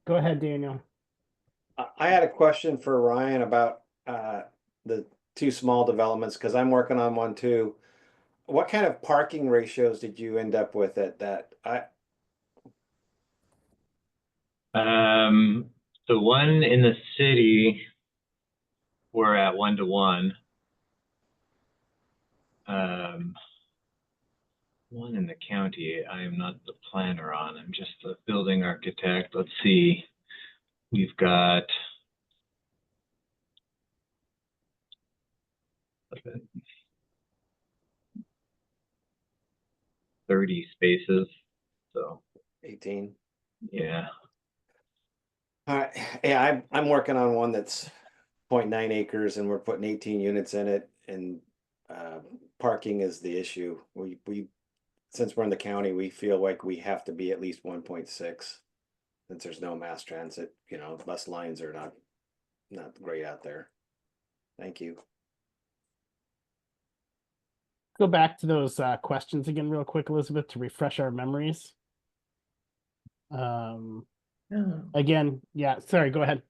Go ahead, Daniel. I had a question for Ryan about the two small developments because I'm working on one too. What kind of parking ratios did you end up with at that? Um, the one in the city, we're at 1-to-1. Um, one in the county, I am not the planner on. I'm just the building architect. Let's see. We've got 30 spaces. So 18. yeah. All right. Yeah, I'm working on one that's 0.9 acres and we're putting 18 units in it and uh, parking is the issue. We since we're in the county, we feel like we have to be at least 1.6 since there's no mass transit, bus lines are not great out there. Thank you. Go back to those questions again real quick, Elizabeth, to refresh our memories. Um, Oh. Again, yeah, sorry, go ahead.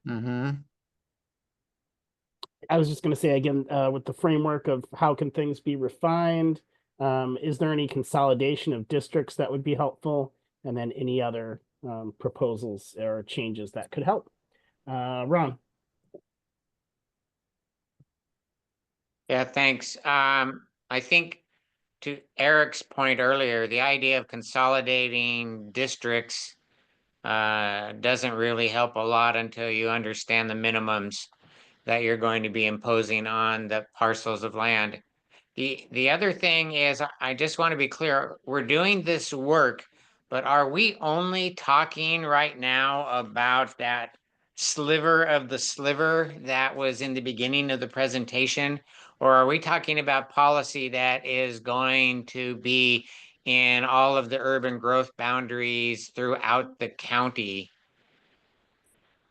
I was just going to say again, with the framework of how can things be refined? Is there any consolidation of districts that would be helpful? And then any other proposals or changes that could help? Ron. Yeah, thanks. I think to Eric's point earlier, the idea of consolidating districts doesn't really help a lot until you understand the minimums that you're going to be imposing on the parcels of land. The other thing is, I just want to be clear, we're doing this work, but are we only talking right now about that sliver of the sliver that was in the beginning of the presentation? Or are we talking about policy that is going to be in all of the urban growth boundaries throughout the county?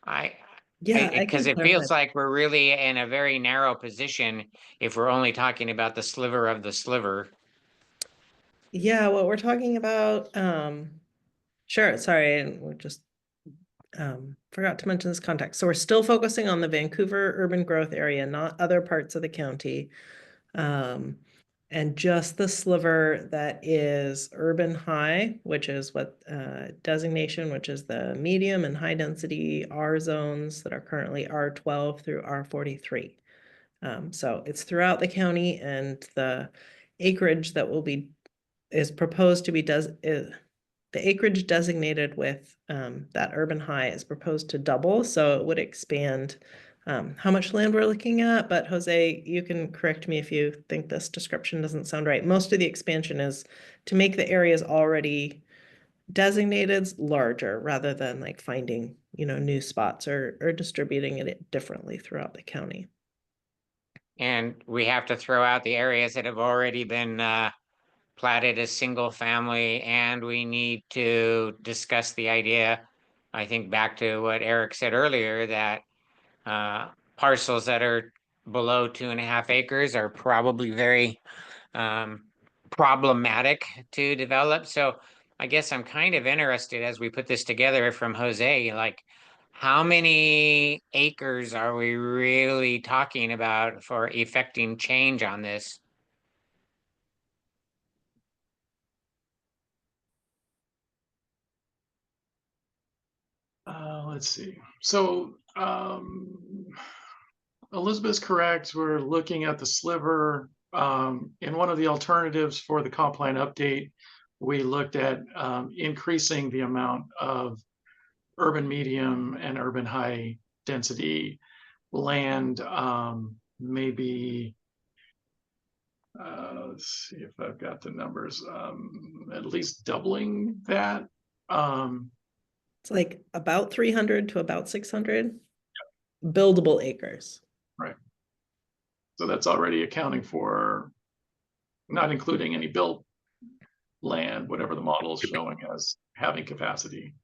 Yeah, I Because can it clarify. feels like we're really in a very narrow position if we're only talking about the sliver of the sliver. Yeah, what we're talking about, sure, sorry, we're just forgot to mention this context. So we're still focusing on the Vancouver urban growth area, not other parts of the county. And just the sliver that is urban high, which is what designation, which is the medium and high density R zones that are currently R12 through R43. So it's throughout the county, and the acreage that is proposed to be the acreage designated with that urban high is proposed to double, so it would expand how much land we're looking at. But Jose, you can correct me if you think this description doesn't sound right. Most of the expansion is to make the areas already designated larger rather than like finding, new spots or distributing it differently throughout the county. And we have to throw out the areas that have already been platted as single family, and we need to discuss the idea, I think back to what Eric said earlier, that parcels that are below 2.5 acres are probably very problematic to develop. So I guess I'm kind of interested as we put this together from Jose, like how many acres are we really talking about for effecting change on this? Let's see. So Elizabeth's correct. We're looking at the sliver. In one of the alternatives for the comp plan update, we looked at increasing the amount of urban medium and urban high density land, maybe, let's see if I've got the numbers, at least doubling that. It's like about 300 to about 600 buildable acres. Right. So that's already accounting for, not including any built land, whatever the model is showing as having capacity,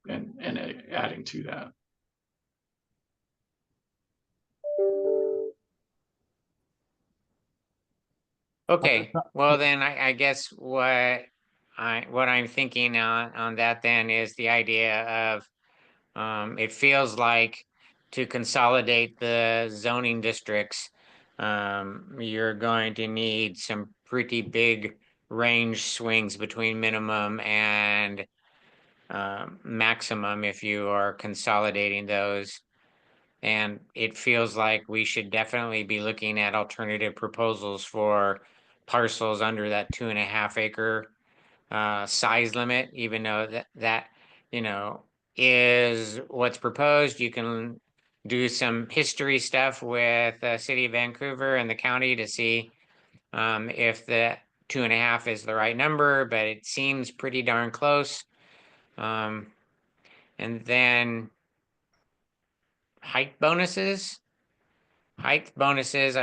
and adding to that. Okay, well then I guess what what I'm thinking on that then is the idea of, it feels like to consolidate the zoning districts, you're going to need some pretty big range swings between minimum and maximum if you are consolidating those. And it feels like we should definitely be looking at alternative proposals for parcels under that 2.5 acre size limit, even though that is what's proposed. You can do some history stuff with the city of Vancouver and the county to see if the 2.5 is the right number, but it seems pretty darn close. And then height bonuses, I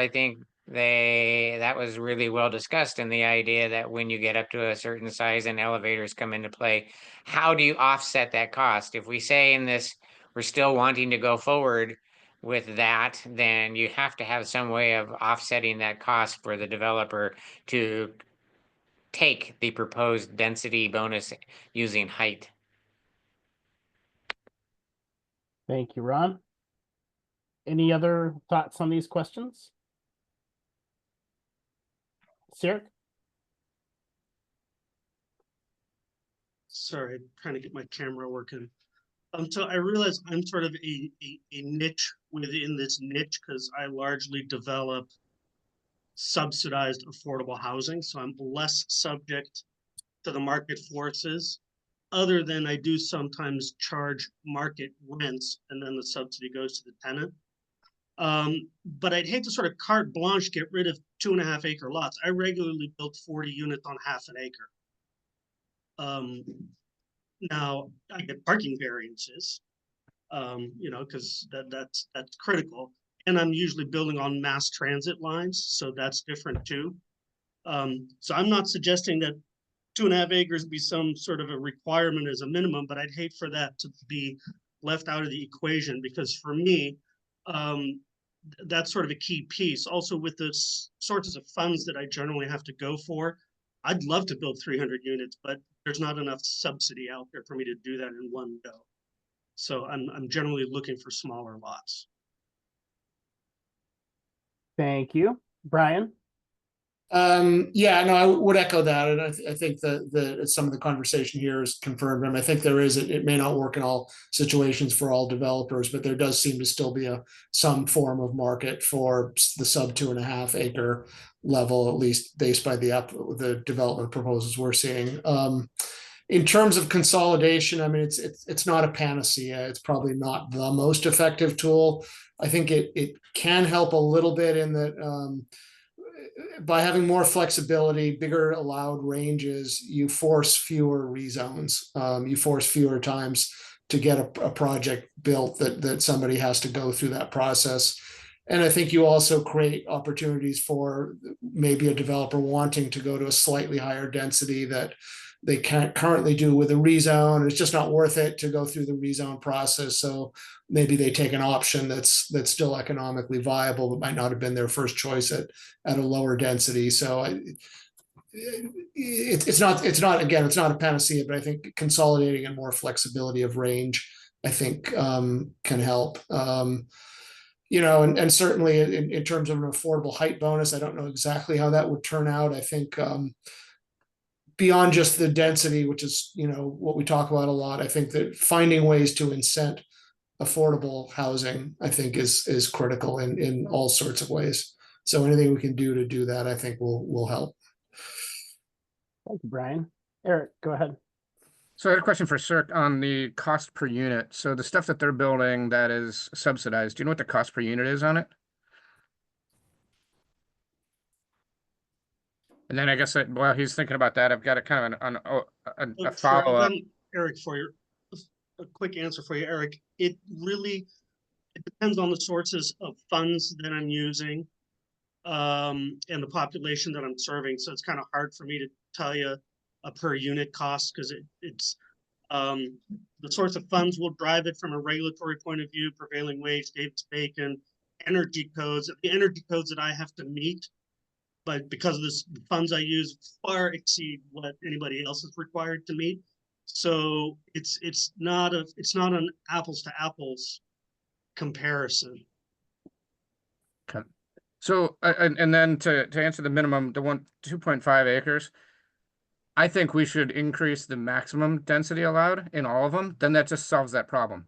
think that was really well discussed, and the idea that when you get up to a certain size and elevators come into play, how do you offset that cost? If we say in this, we're still wanting to go forward with that, then you have to have some way of offsetting that cost for the developer to take the proposed density bonus using height. Thank you, Ron. Any other thoughts on these questions? Sarah? Sorry, trying to get my camera working. So I realize I'm sort of a niche within this niche because I largely develop subsidized affordable housing. So I'm less subject to the market forces, other than I do sometimes charge market rents and then the subsidy goes to the tenant. But I'd hate to sort of carte blanche get rid of 2.5 acre lots. I regularly build 40 units on half an acre. Now I get parking variances, because that's critical. And I'm usually building on mass transit lines, so that's different too. So I'm not suggesting that 2.5 acres be some sort of a requirement as a minimum, but I'd hate for that to be left out of the equation, because for me, that's sort of a key piece. Also, with the sources of funds that I generally have to go for, I'd love to build 300 units, but there's not enough subsidy out there for me to do that in one go. So I'm generally looking for smaller lots. Thank you. Brian? Yeah, no, I would echo that, and I think that some of the conversation here is confirmed. And I think it may not work in all situations for all developers, but there does seem to still be some form of market for the sub 2.5 acre level, at least based by the development proposals we're seeing. In terms of consolidation, I mean, it's not a panacea. It's probably not the most effective tool. I think it can help a little bit in that. By having more flexibility, bigger allowed ranges, you force fewer rezones. You force fewer times to get a project built that somebody has to go through that process. And I think you also create opportunities for maybe a developer wanting to go to a slightly higher density that they can't currently do with a rezone. It's just not worth it to go through the rezone process. So maybe they take an option that's still economically viable, but might not have been their first choice at a lower density. So it's not a panacea, but I think consolidating and more flexibility of range, I think can help. And certainly in terms of an affordable height bonus, I don't know exactly how that would turn out. I think beyond just the density, which is what we talk about a lot, I think that finding ways to incent affordable housing, I think is critical in all sorts of ways. So anything we can do to do that, I think will help. Thank you, Brian. Eric, go ahead. So I had a question for Cirque on the cost per unit. So the stuff that they're building that is subsidized, do you know what the cost per unit is on it? And then I guess while he's thinking about that, I've got a kind of a follow-up. Eric, a quick answer for you, Eric. It depends on the sources of funds that I'm using and the population that I'm serving. So it's kind of hard for me to tell you a per unit cost, because it's the source of funds will drive it from a regulatory point of view, prevailing wage, Davis-Bacon, energy codes. The energy codes that I have to meet but because of this, the funds I use far exceed what anybody else is required to meet. So it's not an apples to apples comparison. Okay. So, and then to answer the minimum, the 2.5 acres, I think we should increase the maximum density allowed in all of them. Then that just solves that problem.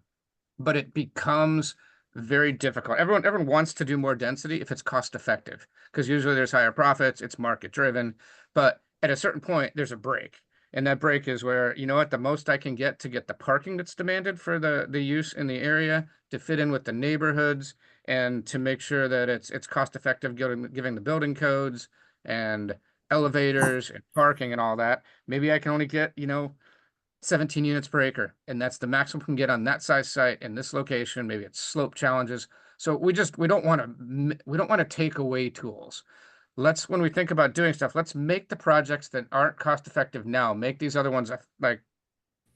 But it becomes very difficult. Everyone wants to do more density if it's cost effective, because usually there's higher profits, it's market driven. But at a certain point, there's a break. And that break is where, you know what, the most I can get to get the parking that's demanded for the use in the area to fit in with the neighborhoods and to make sure that it's cost effective, giving the building codes and elevators and parking and all that. Maybe I can only get, 17 units per acre, and that's the maximum we can get on that size site in this location. Maybe it's slope challenges. So we don't want to take away tools. When we think about doing stuff, let's make the projects that aren't cost effective now, make these other ones like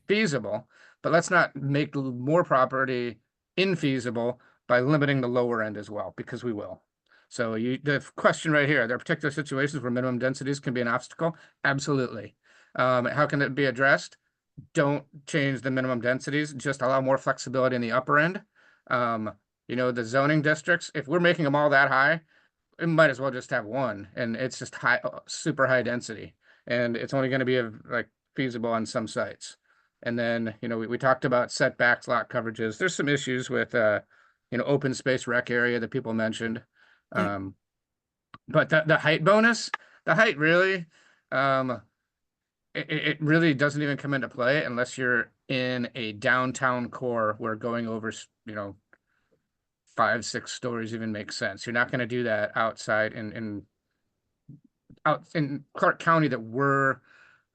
feasible, but let's not make more property infeasible by limiting the lower end as well, because we will. So the question right here, there are particular situations where minimum densities can be an obstacle. Absolutely. How can it be addressed? Don't change the minimum densities, just allow more flexibility in the upper end. The zoning districts, if we're making them all that high, it might as well just have one, and it's just super high density, and it's only going to be like feasible on some sites. And then, we talked about setbacks, lot coverages. There's some issues with, open space rec area that people mentioned. But the height bonus, the height really, it really doesn't even come into play unless you're in a downtown core where going over, 5-6 stories even makes sense. You're not going to do that outside out in Clark County that we're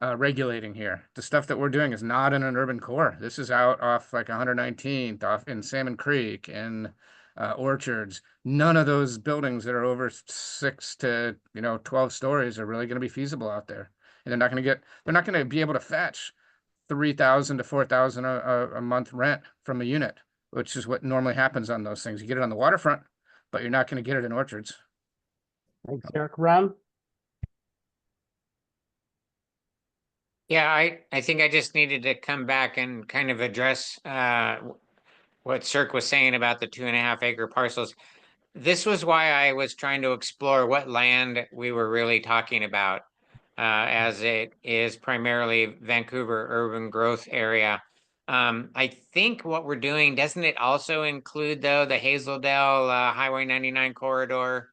regulating here. The stuff that we're doing is not in an urban core. This is out off like 119th, off in Salmon Creek and Orchards. None of those buildings that are over 6 to 12 stories are really going to be feasible out there. And they're not going to be able to fetch $3,000 to $4,000 a month rent from a unit, which is what normally happens on those things. You get it on the waterfront, but you're not going to get it in Orchards. Thanks, Eric. Ron? Yeah, I think I just needed to come back and kind of address what Cirque was saying about the 2.5 acre parcels. This was why I was trying to explore what land we were really talking about, as it is primarily Vancouver urban growth area. I think what we're doing, doesn't it also include though the Hazeldale Highway 99 corridor?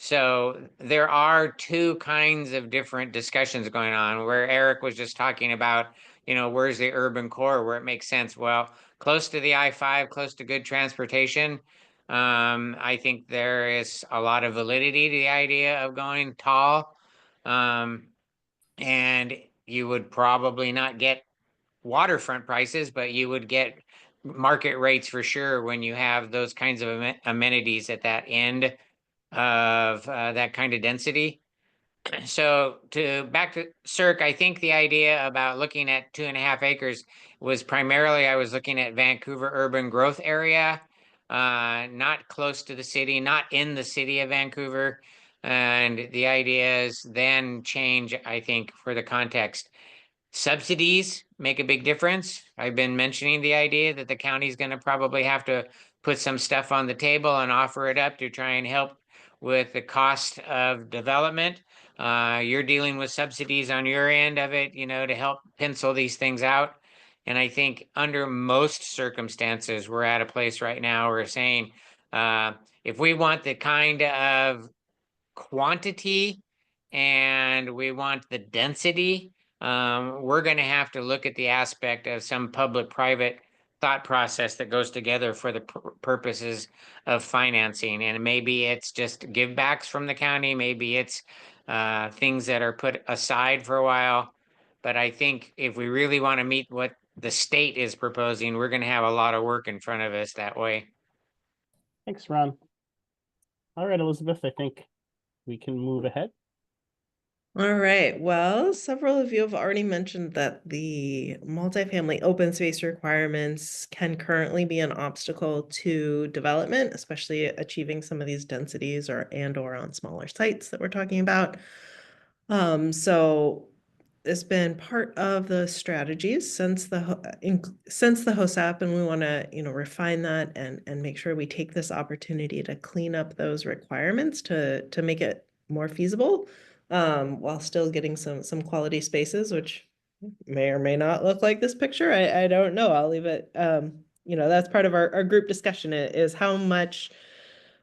So there are two kinds of different discussions going on where Eric was just talking about, where's the urban core where it makes sense? Well, close to the I-5, close to good transportation. I think there is a lot of validity to the idea of going tall. And you would probably not get waterfront prices, but you would get market rates for sure when you have those kinds of amenities at that end of that kind of density. So back to Cirque, I think the idea about looking at 2.5 acres was primarily I was looking at Vancouver urban growth area, not close to the city, not in the city of Vancouver. And the idea is then change, I think, for the context. Subsidies make a big difference. I've been mentioning the idea that the county's going to probably have to put some stuff on the table and offer it up to try and help with the cost of development. You're dealing with subsidies on your end of it, to help pencil these things out. And I think under most circumstances, we're at a place right now where we're saying, if we want the kind of quantity and we want the density, we're going to have to look at the aspect of some public-private thought process that goes together for the purposes of financing. And maybe it's just give backs from the county. Maybe it's things that are put aside for a while. But I think if we really want to meet what the state is proposing, we're going to have a lot of work in front of us that way. Thanks, Ron. All right, Elizabeth, I think we can move ahead. All right, well, several of you have already mentioned that the multifamily open space requirements can currently be an obstacle to development, especially achieving some of these densities or on smaller sites that we're talking about. So it's been part of the strategies since the HOSAP, and we want to, refine that and make sure we take this opportunity to clean up those requirements to make it more feasible, while still getting some quality spaces, which may or may not look like this picture. I don't know. I'll leave it. That's part of our group discussion is how much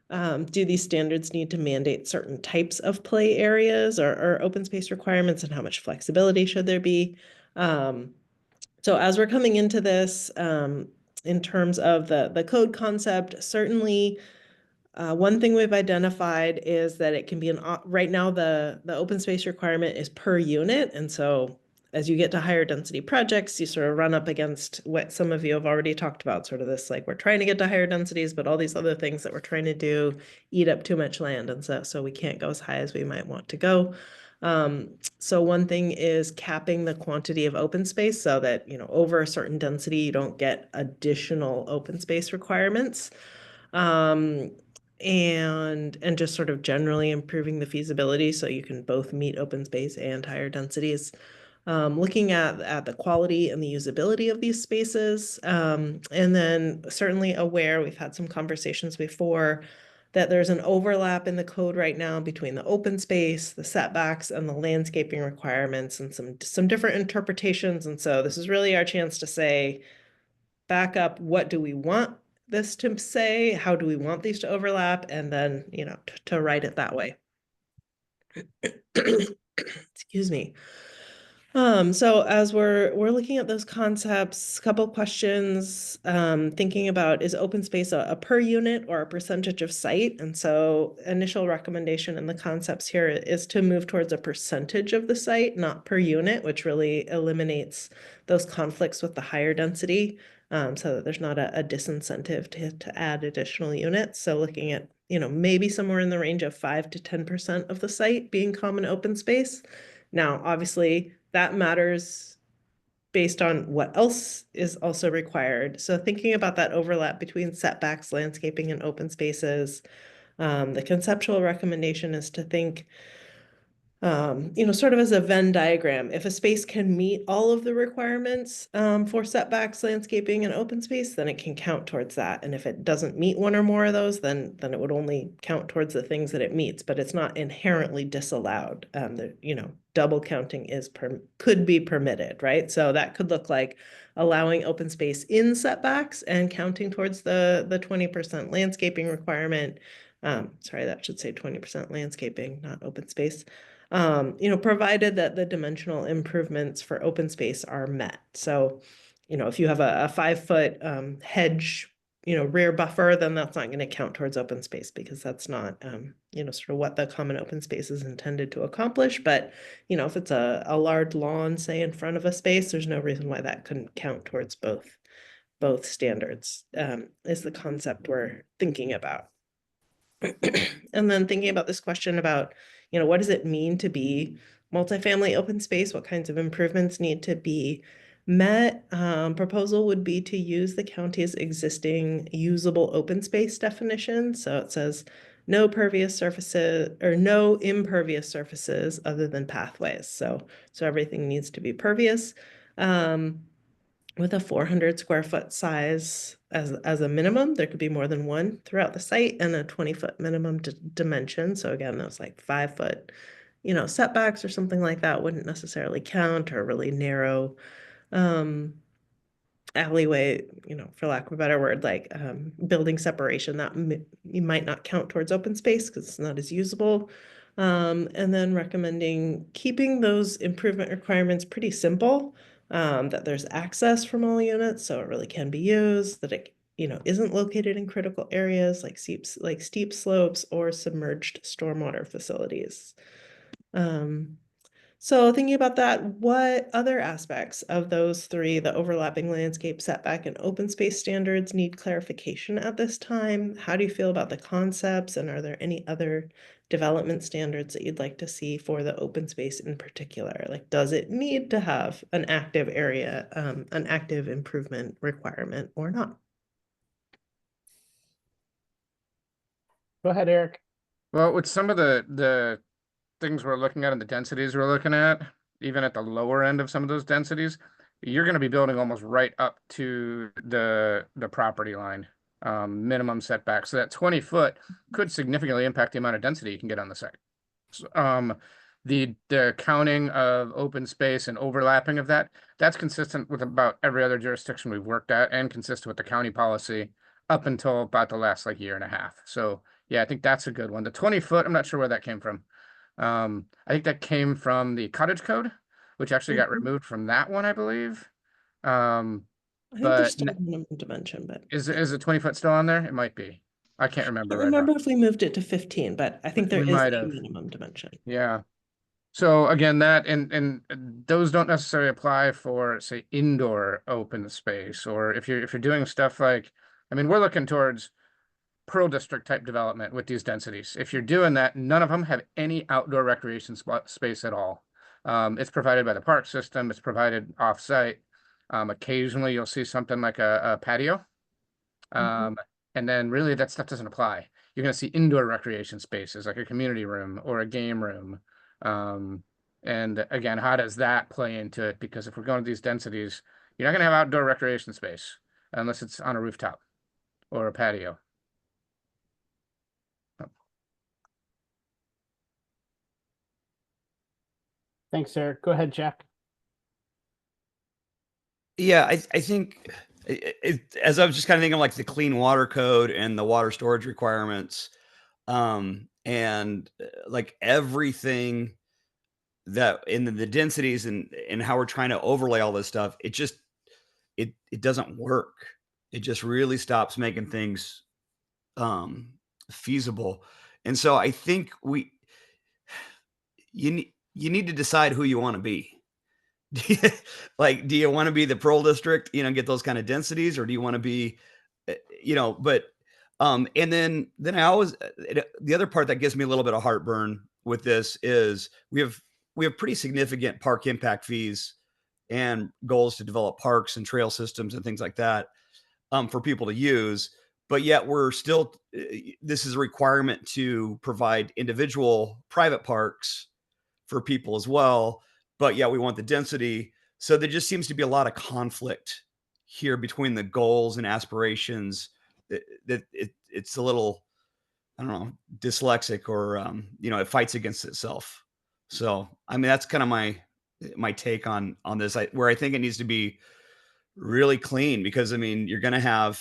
do these standards need to mandate certain types of play areas or open space requirements, and how much flexibility should there be? So as we're coming into this, in terms of the code concept, certainly one thing we've identified is that it can be right now the open space requirement is per unit. And so as you get to higher density projects, you sort of run up against what some of you have already talked about, sort of this, like, we're trying to get to higher densities, but all these other things that we're trying to do eat up too much land. And so we can't go as high as we might want to go. So one thing is capping the quantity of open space so that, over a certain density, you don't get additional open space requirements. And just sort of generally improving the feasibility so you can both meet open space and higher densities. Looking at the quality and the usability of these spaces, and then certainly aware, we've had some conversations before, that there's an overlap in the code right now between the open space, the setbacks, and the landscaping requirements, and some different interpretations. And so this is really our chance to say, back up, what do we want this to say? How do we want these to overlap? And then, to write it that way. Excuse me. So as we're looking at those concepts, a couple questions, thinking about, is open space a per unit or a percentage of site? And so initial recommendation in the concepts here is to move towards a percentage of the site, not per unit, which really eliminates those conflicts with the higher density, so that there's not a disincentive to add additional units. So looking at, maybe somewhere in the range of 5 to 10% of the site being common open space. Now, obviously, that matters based on what else is also required. So thinking about that overlap between setbacks, landscaping, and open spaces, the conceptual recommendation is to think, sort of as a Venn diagram. If a space can meet all of the requirements for setbacks, landscaping, and open space, then it can count towards that. And if it doesn't meet one or more of those, then it would only count towards the things that it meets, but it's not inherently disallowed. Double counting could be permitted, right? So that could look like allowing open space in setbacks and counting towards the 20% landscaping requirement. Sorry, that should say 20% landscaping, not open space. Provided that the dimensional improvements for open space are met. So, if you have a 5-foot hedge, rear buffer, then that's not going to count towards open space, because that's not, sort of what the common open space is intended to accomplish. But, if it's a large lawn, say, in front of a space, there's no reason why that couldn't count towards both standards, is the concept we're thinking about. And then thinking about this question about, what does it mean to be multifamily open space? What kinds of improvements need to be met? Proposal would be to use the county's existing usable open space definition. So it says no pervious surfaces or no impervious surfaces other than pathways. So everything needs to be pervious. With a 400 square foot size as a minimum. There could be more than one throughout the site, and a 20-foot minimum dimension. So again, those like 5-foot, setbacks or something like that wouldn't necessarily count, or really narrow alleyway, for lack of a better word, like building separation, that you might not count towards open space because it's not as usable. And then recommending keeping those improvement requirements pretty simple. That there's access from all units, so it really can be used, that it, isn't located in critical areas like steep slopes or submerged stormwater facilities. So thinking about that, what other aspects of those three, the overlapping landscape setback and open space standards, need clarification at this time? How do you feel about the concepts, and are there any other development standards that you'd like to see for the open space in particular? Like, does it need to have an active area, an active improvement requirement or not? Go ahead, Eric. Well, with some of the things we're looking at and the densities we're looking at, even at the lower end of some of those densities, you're going to be building almost right up to the property line minimum setback. So that 20 foot could significantly impact the amount of density you can get on the site. So, the counting of open space and overlapping of that's consistent with about every other jurisdiction we've worked at, and consistent with the county policy up until about the last like year and a half. So yeah, I think that's a good one. The 20 foot, I'm not sure where that came from. I think that came from the cottage code, which actually got Mhm. removed from that one, I believe. I think But there's still a minimum dimension, but is the 20 foot still on there? It might be. I can't I remember don't right now. remember if we moved it to 15, but I think there We is might a have. minimum dimension. Yeah. So again, that and those don't necessarily apply for, say, indoor open space, or if you're doing stuff like, I mean, we're looking towards Pearl District type development with these densities. If you're doing that, none of them have any outdoor recreation space at all. It's provided by the park system. It's provided off-site. Occasionally, you'll see something like a patio. And then really that stuff doesn't apply. You're going to see indoor recreation spaces like a community room or a game room. And again, how does that play into it? Because if we're going to these densities, you're not going to have outdoor recreation space unless it's on a rooftop or a patio. Thanks, Eric. Go ahead, Jack. Yeah, I think as I was just kind of thinking of like the clean water code and the water storage requirements, and like everything that in the densities and how we're trying to overlay all this stuff, it just it doesn't work. It just really stops making things feasible. And so I think you need to decide who you want to be. Like, do you want to be the Pearl District, get those kind of densities, or do you want to be, but and then I always the other part that gives me a little bit of heartburn with this is we have pretty significant park impact fees and goals to develop parks and trail systems and things like that for people to use, but yet we're still this is a requirement to provide individual private parks for people as well, but yeah, we want the density. So there just seems to be a lot of conflict here between the goals and aspirations that it's a little, I don't know, dyslexic, or it fights against itself. So I mean, that's kind of my take on this, where I think it needs to be really clean, because I mean, you're going to have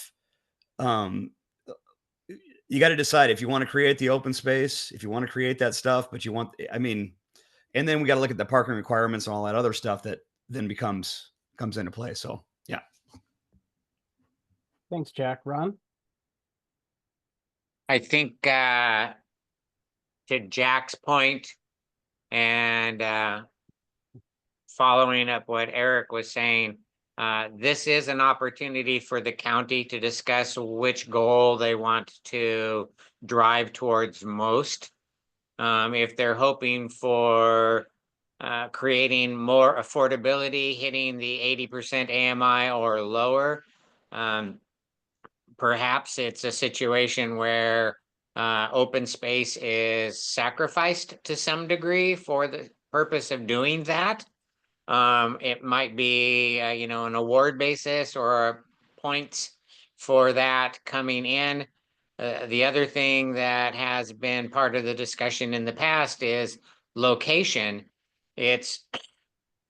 you got to decide if you want to create the open space, if you want to create that stuff, but and then we got to look at the parking requirements and all that other stuff that then comes into play. So yeah. Thanks, Jack. Ron? I think to Jack's point, and following up what Eric was saying, this is an opportunity for the county to discuss which goal they want to drive towards most. If they're hoping for creating more affordability, hitting the 80% AMI or lower, perhaps it's a situation where open space is sacrificed to some degree for the purpose of doing that. It might be, an award basis or points for that coming in. The other thing that has been part of the discussion in the past is location. It's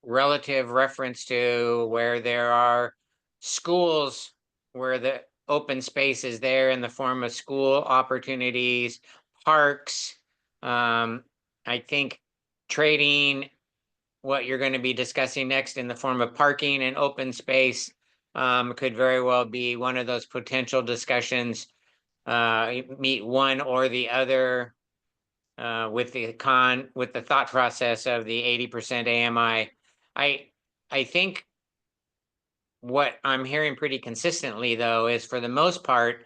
relative reference to where there are schools, where the open space is there in the form of school opportunities, parks. I think trading what you're going to be discussing next in the form of parking and open space could very well be one of those potential discussions. Meet one or the other with the thought process of the 80% AMI. I think what I'm hearing pretty consistently, though, is for the most part,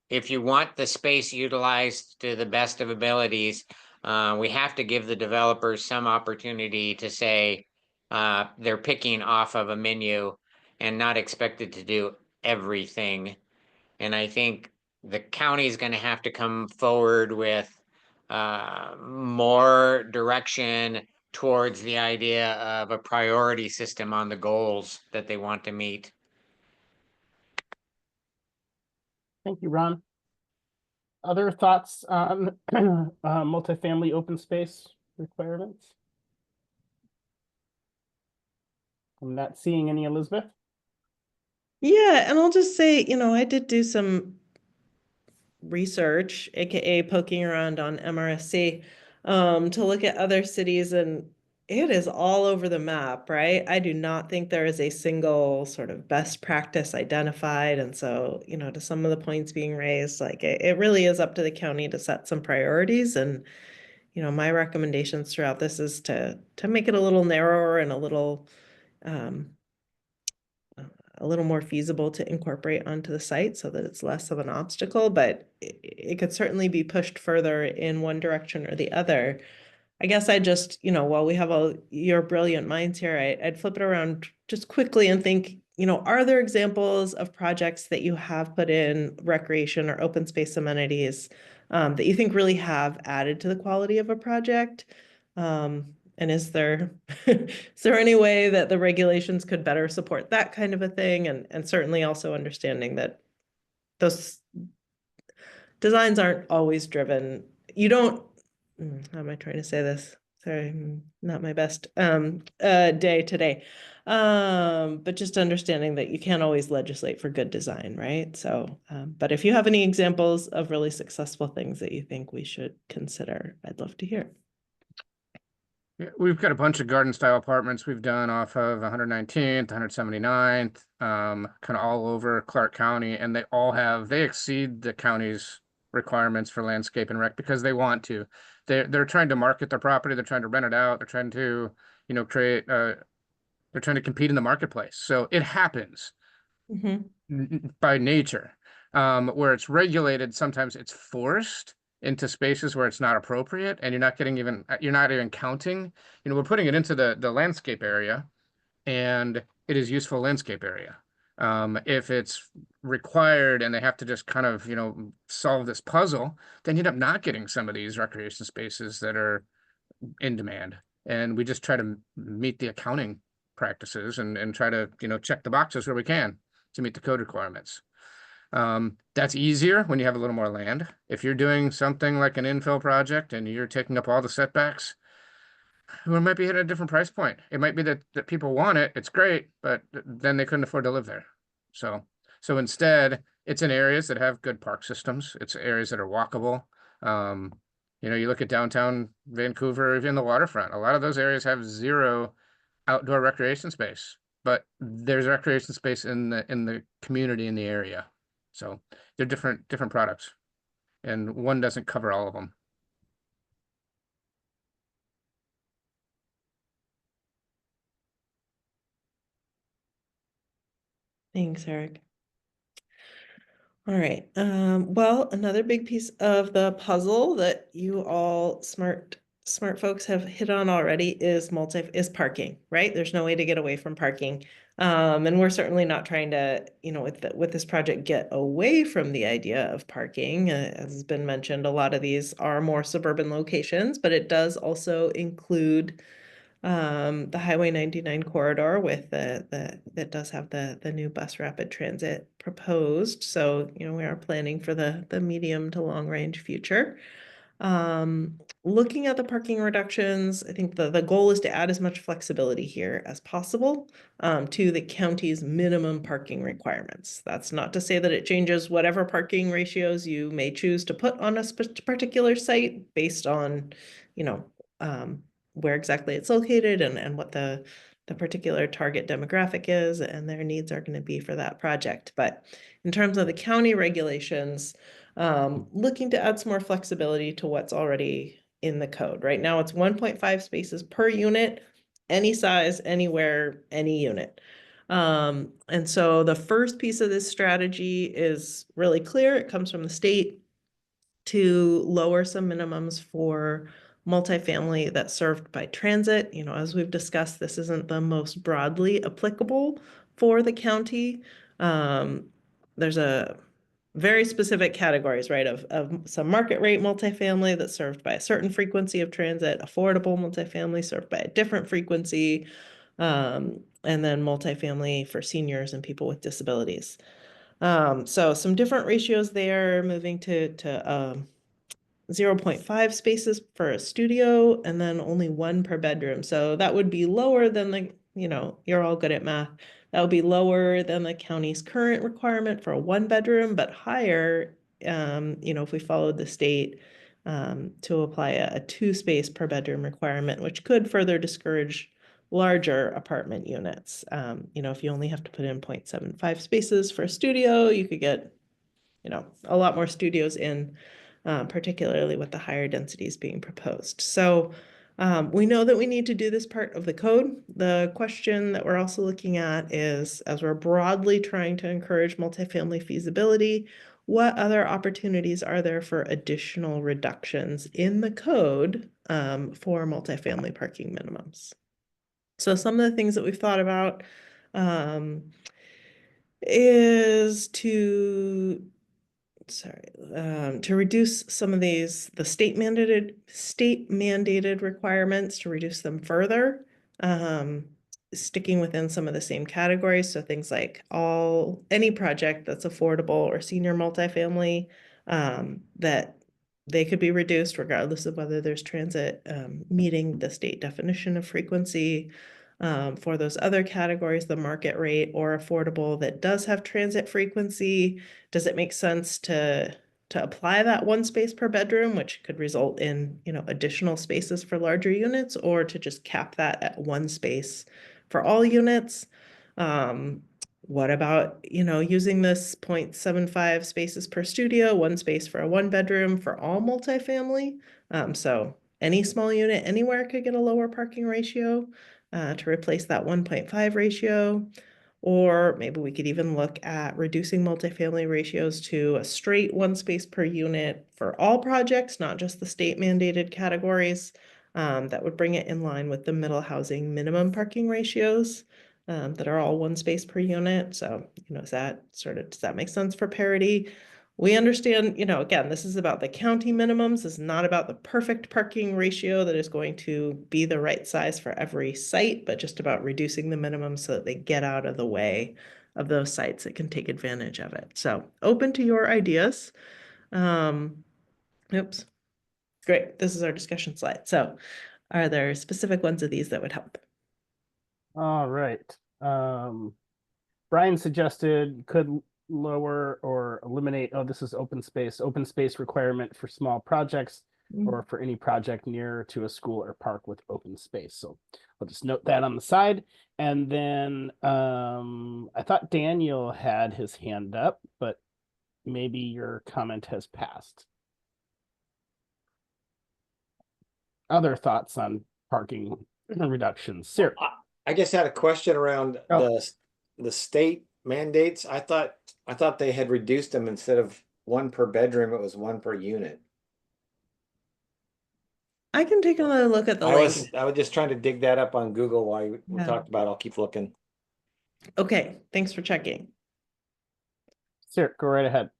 if you want the space utilized to the best of abilities, we have to give the developers some opportunity to say they're picking off of a menu and not expected to do everything. And I think the county is going to have to come forward with more direction towards the idea of a priority system on the goals that they want to meet. Thank you, Ron. Other thoughts on multifamily open space requirements? I'm not seeing any, Elizabeth. Yeah, and I'll just say, I did do some research, aka poking around on MRSC, to look at other cities, and it is all over the map, right? I do not think there is a single sort of best practice identified. And so, to some of the points being raised, like it really is up to the county to set some priorities. And, my recommendations throughout this is to make it a little narrower and a little more feasible to incorporate onto the site so that it's less of an obstacle, but it could certainly be pushed further in one direction or the other. I guess I just, while we have all your brilliant minds here, I'd flip it around just quickly and think, are there examples of projects that you have put in recreation or open space amenities that you think really have added to the quality of a project? And is there any way that the regulations could better support that kind of a thing? And certainly also understanding that those designs aren't always driven. You don't, how am I trying to say this? Sorry, not my best day today. But just understanding that you can't always legislate for good design, right? So, but if you have any examples of really successful things that you think we should consider, I'd love to hear. Yeah, we've got a bunch of garden style apartments we've done off of 119th, 179th, kind of all over Clark County, and they exceed the county's requirements for landscape and rec because they want to. They're trying to market their property, they're trying to rent it out, they're trying to, create they're trying to compete in the marketplace. So it happens by nature. Where it's regulated, sometimes it's forced into spaces where it's not appropriate, and you're not even counting. We're putting it into the landscape area, and it is useful landscape area. If it's required and they have to just kind of, solve this puzzle, then you end up not getting some of these recreation spaces that are in demand. And we just try to meet the accounting practices and try to, check the boxes where we can to meet the code requirements. That's easier when you have a little more land. If you're doing something like an infill project and you're taking up all the setbacks, we might be at a different price point. It might be that people want it, it's great, but then they couldn't afford to live there. So instead, it's in areas that have good park systems. It's areas that are walkable. You look at downtown Vancouver, even the waterfront, a lot of those areas have zero outdoor recreation space, but there's recreation space in the community in the area. So they're different products, and one doesn't cover all of them. Thanks, Eric. All right. Well, another big piece of the puzzle that you all smart folks have hit on already is parking, right? There's no way to get away from parking. And we're certainly not trying to, with this project, get away from the idea of parking. As has been mentioned, a lot of these are more suburban locations, but it does also include the Highway 99 corridor with that does have the new bus rapid transit proposed. So, we are planning for the medium to long range future. Looking at the parking reductions, I think the goal is to add as much flexibility here as possible to the county's minimum parking requirements. That's not to say that it changes whatever parking ratios you may choose to put on a particular site based on, where exactly it's located and what the the particular target demographic is and their needs are going to be for that project. But in terms of the county regulations, looking to add some more flexibility to what's already in the code. Right now, it's 1.5 spaces per unit, any size, anywhere, any unit. And so the first piece of this strategy is really clear. It comes from the state to lower some minimums for multifamily that's served by transit. You know, as we've discussed, this isn't the most broadly applicable for the county. There's a very specific categories, right, of some market rate multifamily that's served by a certain frequency of transit, affordable multifamily served by a different frequency, and then multifamily for seniors and people with disabilities. So some different ratios there, moving to 0.5 spaces for a studio and then only 1 per bedroom. So that would be lower than the, you know, you're all good at math. That would be lower than the county's current requirement for a 1 bedroom, but higher, you know, if we followed the state to apply a 2 space per bedroom requirement, which could further discourage larger apartment units. You know, if you only have to put in 0.75 spaces for a studio, you could get, you know, a lot more studios in, particularly with the higher densities being proposed. So we know that we need to do this part of the code. The question that we're also looking at is, as we're broadly trying to encourage multifamily feasibility, what other opportunities are there for additional reductions in the code for multifamily parking minimums? So some of the things that we've thought about is to reduce some of these, the state mandated requirements, to reduce them further, sticking within some of the same categories. So things like any project that's affordable or senior multifamily, that they could be reduced regardless of whether there's transit, meeting the state definition of frequency. For those other categories, the market rate or affordable that does have transit frequency, does it make sense to apply that 1 space per bedroom, which could result in, you know, additional spaces for larger units, or to just cap that at 1 space for all units? What about, you know, using this 0.75 spaces per studio, 1 space for a 1 bedroom for all multifamily? So any small unit anywhere could get a lower parking ratio to replace that 1.5 ratio. Or maybe we could even look at reducing multifamily ratios to a straight 1 space per unit for all projects, not just the state mandated categories. That would bring it in line with the middle housing minimum parking ratios that are all 1 space per unit. So, you know, does that make sense for parity? We understand, you know, again, this is about the county minimums. This is not about the perfect parking ratio that is going to be the right size for every site, but just about reducing the minimum so that they get out of the way of those sites that can take advantage of it. So open to your ideas. Oops. Great. This is our discussion slide. So are there specific ones of these that would help? All right. Brian suggested could lower or eliminate, this is open space requirement for small projects or for any project near to a school or park with open space. So I'll just note that on the side. And then I thought Daniel had his hand up, but maybe your comment has passed. Other thoughts on parking reductions? Sir. I just had a question around the state mandates. I thought they had reduced them. Instead of 1 per bedroom, it was 1 per unit. I can take another look at the link. I was just trying to dig that up on Google while we talked about it. I'll keep looking. Okay, thanks for checking. Sir, go right ahead.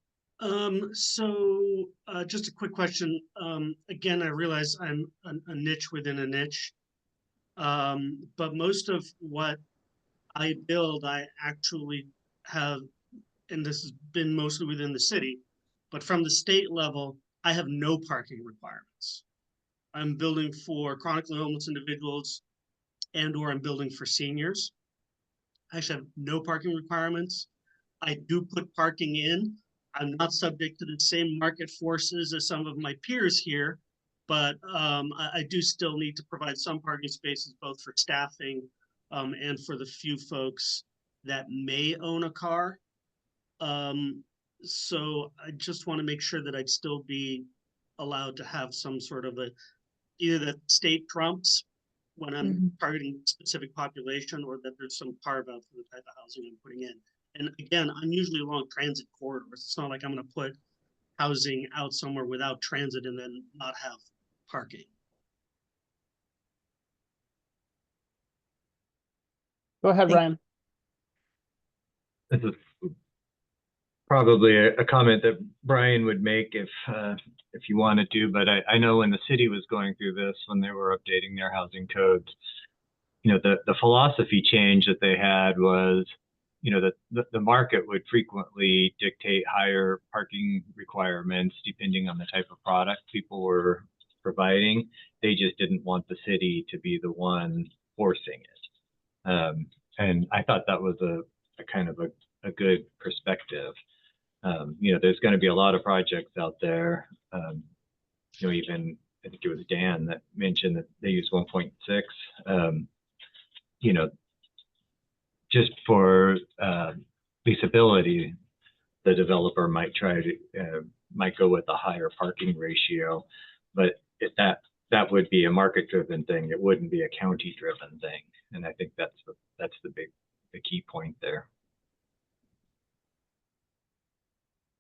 So just a quick question. Again, I realize I'm a niche within a niche. But most of what I build, I actually have, and this has been mostly within the city, but from the state level, I have no parking requirements. I'm building for chronically homeless individuals and/or I'm building for seniors. I actually have no parking requirements. I do put parking in. I'm not subject to the same market forces as some of my peers here, but I do still need to provide some parking spaces, both for staffing and for the few folks that may own a car. So I just want to make sure that I'd still be allowed to have some sort of either the state trumps when I'm targeting specific population, or that there's some carve out for the type of housing I'm putting in. And again, I'm usually along transit corridors. It's not like I'm going to put housing out somewhere without transit and then not have parking. Go ahead, Thank- Ryan. This is probably a comment that Brian would make if he wanted to, but I know when the city was going through this, when they were updating their housing codes, you know, the philosophy change that they had was, you know, that the market would frequently dictate higher parking requirements depending on the type of product people were providing. They just didn't want the city to be the one forcing it. And I thought that was a kind of a good perspective. You know, there's going to be a lot of projects out there. You know, even I think it was Dan that mentioned that they use 1.6. You know, just for leasability, the developer might try to might go with a higher parking ratio, but that would be a market-driven thing. It wouldn't be a county-driven thing, and I think that's the key point there.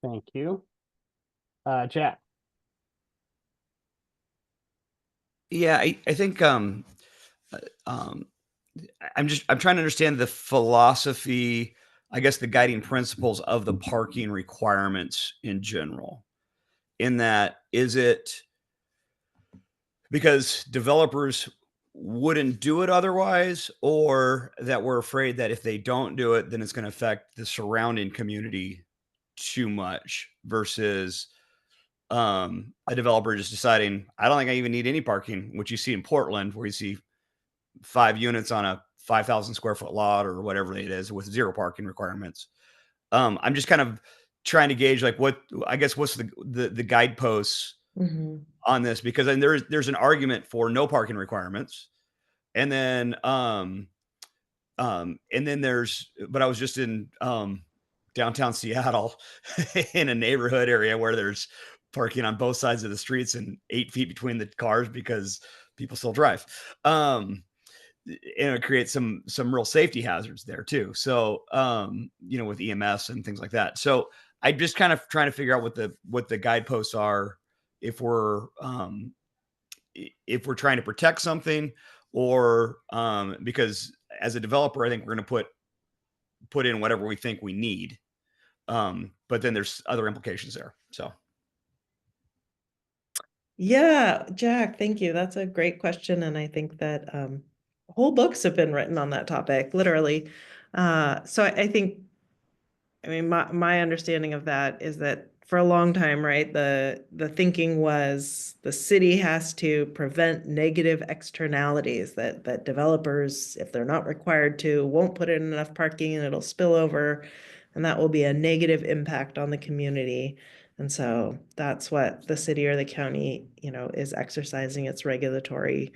Thank you. Jack. Yeah, I think I'm trying to understand the philosophy, I guess the guiding principles of the parking requirements in general. In that, is it because developers wouldn't do it otherwise, or that we're afraid that if they don't do it, then it's going to affect the surrounding community too much, versus a developer just deciding, I don't think I even need any parking, which you see in Portland, where you see 5 units on a 5,000 square foot lot or whatever it is with 0 parking requirements. I'm just kind of trying to gauge, like, what's the guideposts on this, because then there's an argument for no parking requirements. And then but I was just in downtown Seattle in a neighborhood area where there's parking on both sides of the streets and 8 feet between the cars because people still drive. And it creates some real safety hazards there too. So, you know, with EMS and things like that. So I'm just kind of trying to figure out what the guideposts are, if we're trying to protect something, or because as a developer, I think we're going to put in whatever we think we need. But then there's other implications there. So. Yeah, Jack, thank you. That's a great question. And I think that whole books have been written on that topic, literally. So I think, I mean, my understanding of that is that for a long time, right, the thinking was the city has to prevent negative externalities, that developers, if they're not required to, won't put in enough parking and it'll spill over, and that will be a negative impact on the community. And so that's what the city or the county, you know, is exercising its regulatory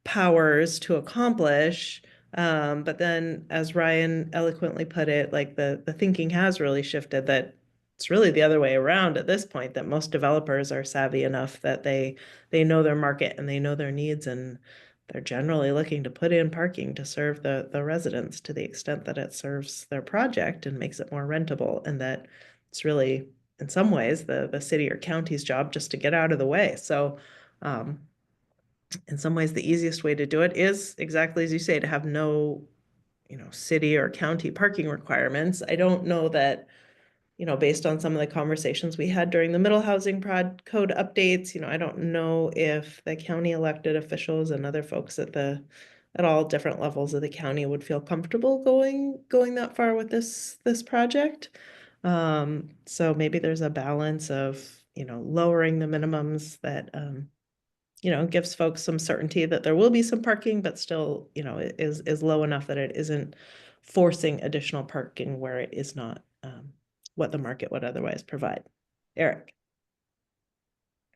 powers to accomplish. But then, as Ryan eloquently put it, like the thinking has really shifted, that it's really the other way around at this point, that most developers are savvy enough that they know their market and they know their needs, and they're generally looking to put in parking to serve the residents to the extent that it serves their project and makes it more rentable, and that it's really, in some ways, the city or county's job just to get out of the way. So in some ways, the easiest way to do it is exactly as you say, to have no, you know, city or county parking requirements. I don't know that, you know, based on some of the conversations we had during the middle housing code updates, you know, I don't know if the county elected officials and other folks at all different levels of the county would feel comfortable going that far with this project. So maybe there's a balance of, you know, lowering the minimums that you know, gives folks some certainty that there will be some parking, but still, you know, is low enough that it isn't forcing additional parking where it is not what the market would otherwise provide. Eric.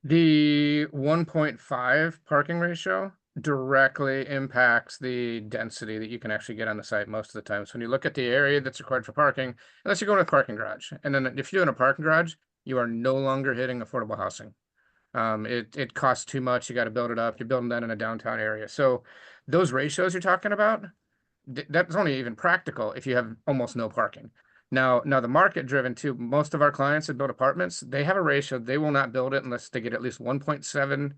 The 1.5 parking ratio, directly impacts the density that you can actually get on the site most of the time. So when you look at the area that's required for parking, unless you're going with parking garage, and then if you're doing a parking garage, you are no longer hitting affordable housing. It costs too much. You got to build it up. You're building that in a downtown area. So those ratios you're talking about, that's only even practical if you have almost no parking. Now the market driven too, most of our clients that build apartments, they have a ratio. They will not build it unless they get at least 1.7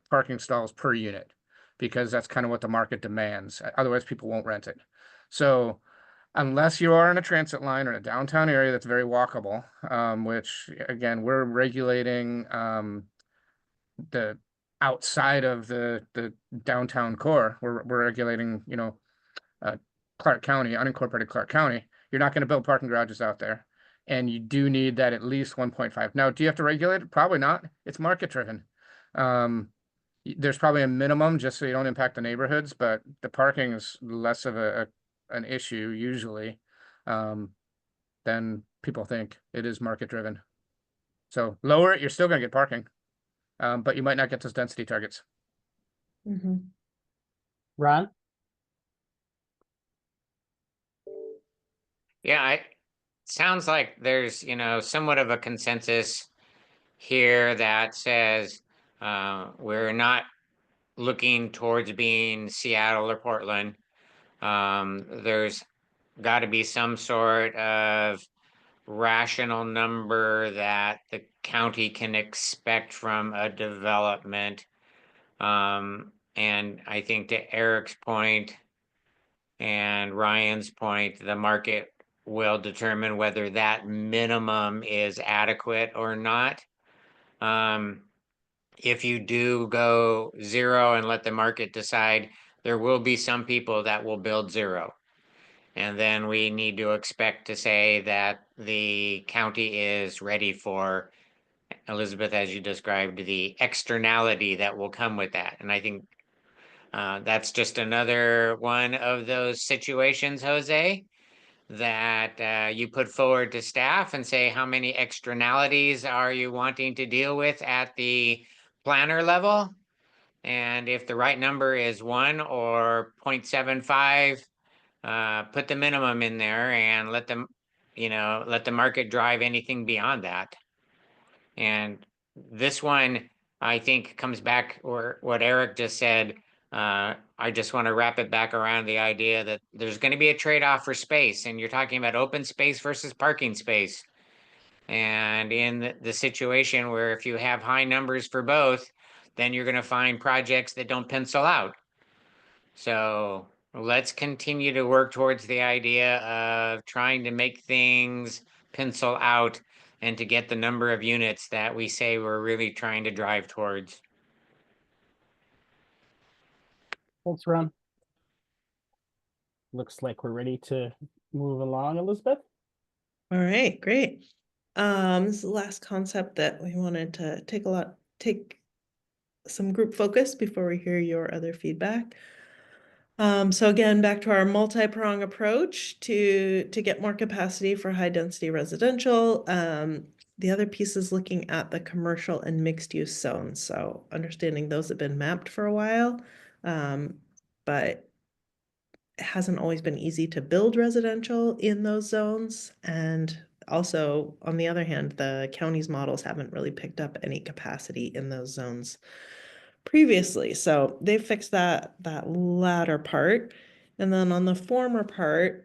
parking stalls per unit, because that's kind of what the market demands. Otherwise, people won't rent it. So unless you are in a transit line or in a downtown area that's very walkable, which again, we're regulating the outside of the downtown core. We're regulating, Clark County, unincorporated Clark County. You're not going to build parking garages out there. And you do need that at least 1.5. Now, do you have to regulate it? Probably not. It's market driven. There's probably a minimum just so you don't impact the neighborhoods, but the parking is less of an issue usually than people think. It is market driven. So lower it, you're still going to get parking, but you might not get those density targets. Mm-hmm. Ron? Yeah, it sounds like there's, somewhat of a consensus here that says we're not looking towards being Seattle or Portland. There's got to be some sort of rational number that the county can expect from a development. And I think to Eric's point and Ryan's point, the market will determine whether that minimum is adequate or not. If you do go zero and let the market decide, there will be some people that will build zero. And then we need to expect to say that the county is ready for, Elizabeth, as you described, the externality that will come with that. And I think that's just another one of those situations, Jose, that you put forward to staff and say, how many externalities are you wanting to deal with at the planner level? And if the right number is 1 or 0.75, put the minimum in there and let them, let the market drive anything beyond that. And this one, I think, comes back or what Eric just said. I just want to wrap it back around the idea that there's going to be a trade-off for space, and you're talking about open space versus parking space. And in the situation where if you have high numbers for both, then you're going to find projects that don't pencil out. So let's continue to work towards the idea of trying to make things pencil out and to get the number of units that we say we're really trying to drive towards. Thanks, Ron. Looks like we're ready to move along, Elizabeth. All right, great. This is the last concept that we wanted to take some group focus before we hear your other feedback. So again, back to our multi-prong approach to get more capacity for high density residential. The other piece is looking at the commercial and mixed use zones. So understanding those have been mapped for a while, but it hasn't always been easy to build residential in those zones. And also, on the other hand, the county's models haven't really picked up any capacity in those zones previously. So they fixed that latter part. And then on the former part,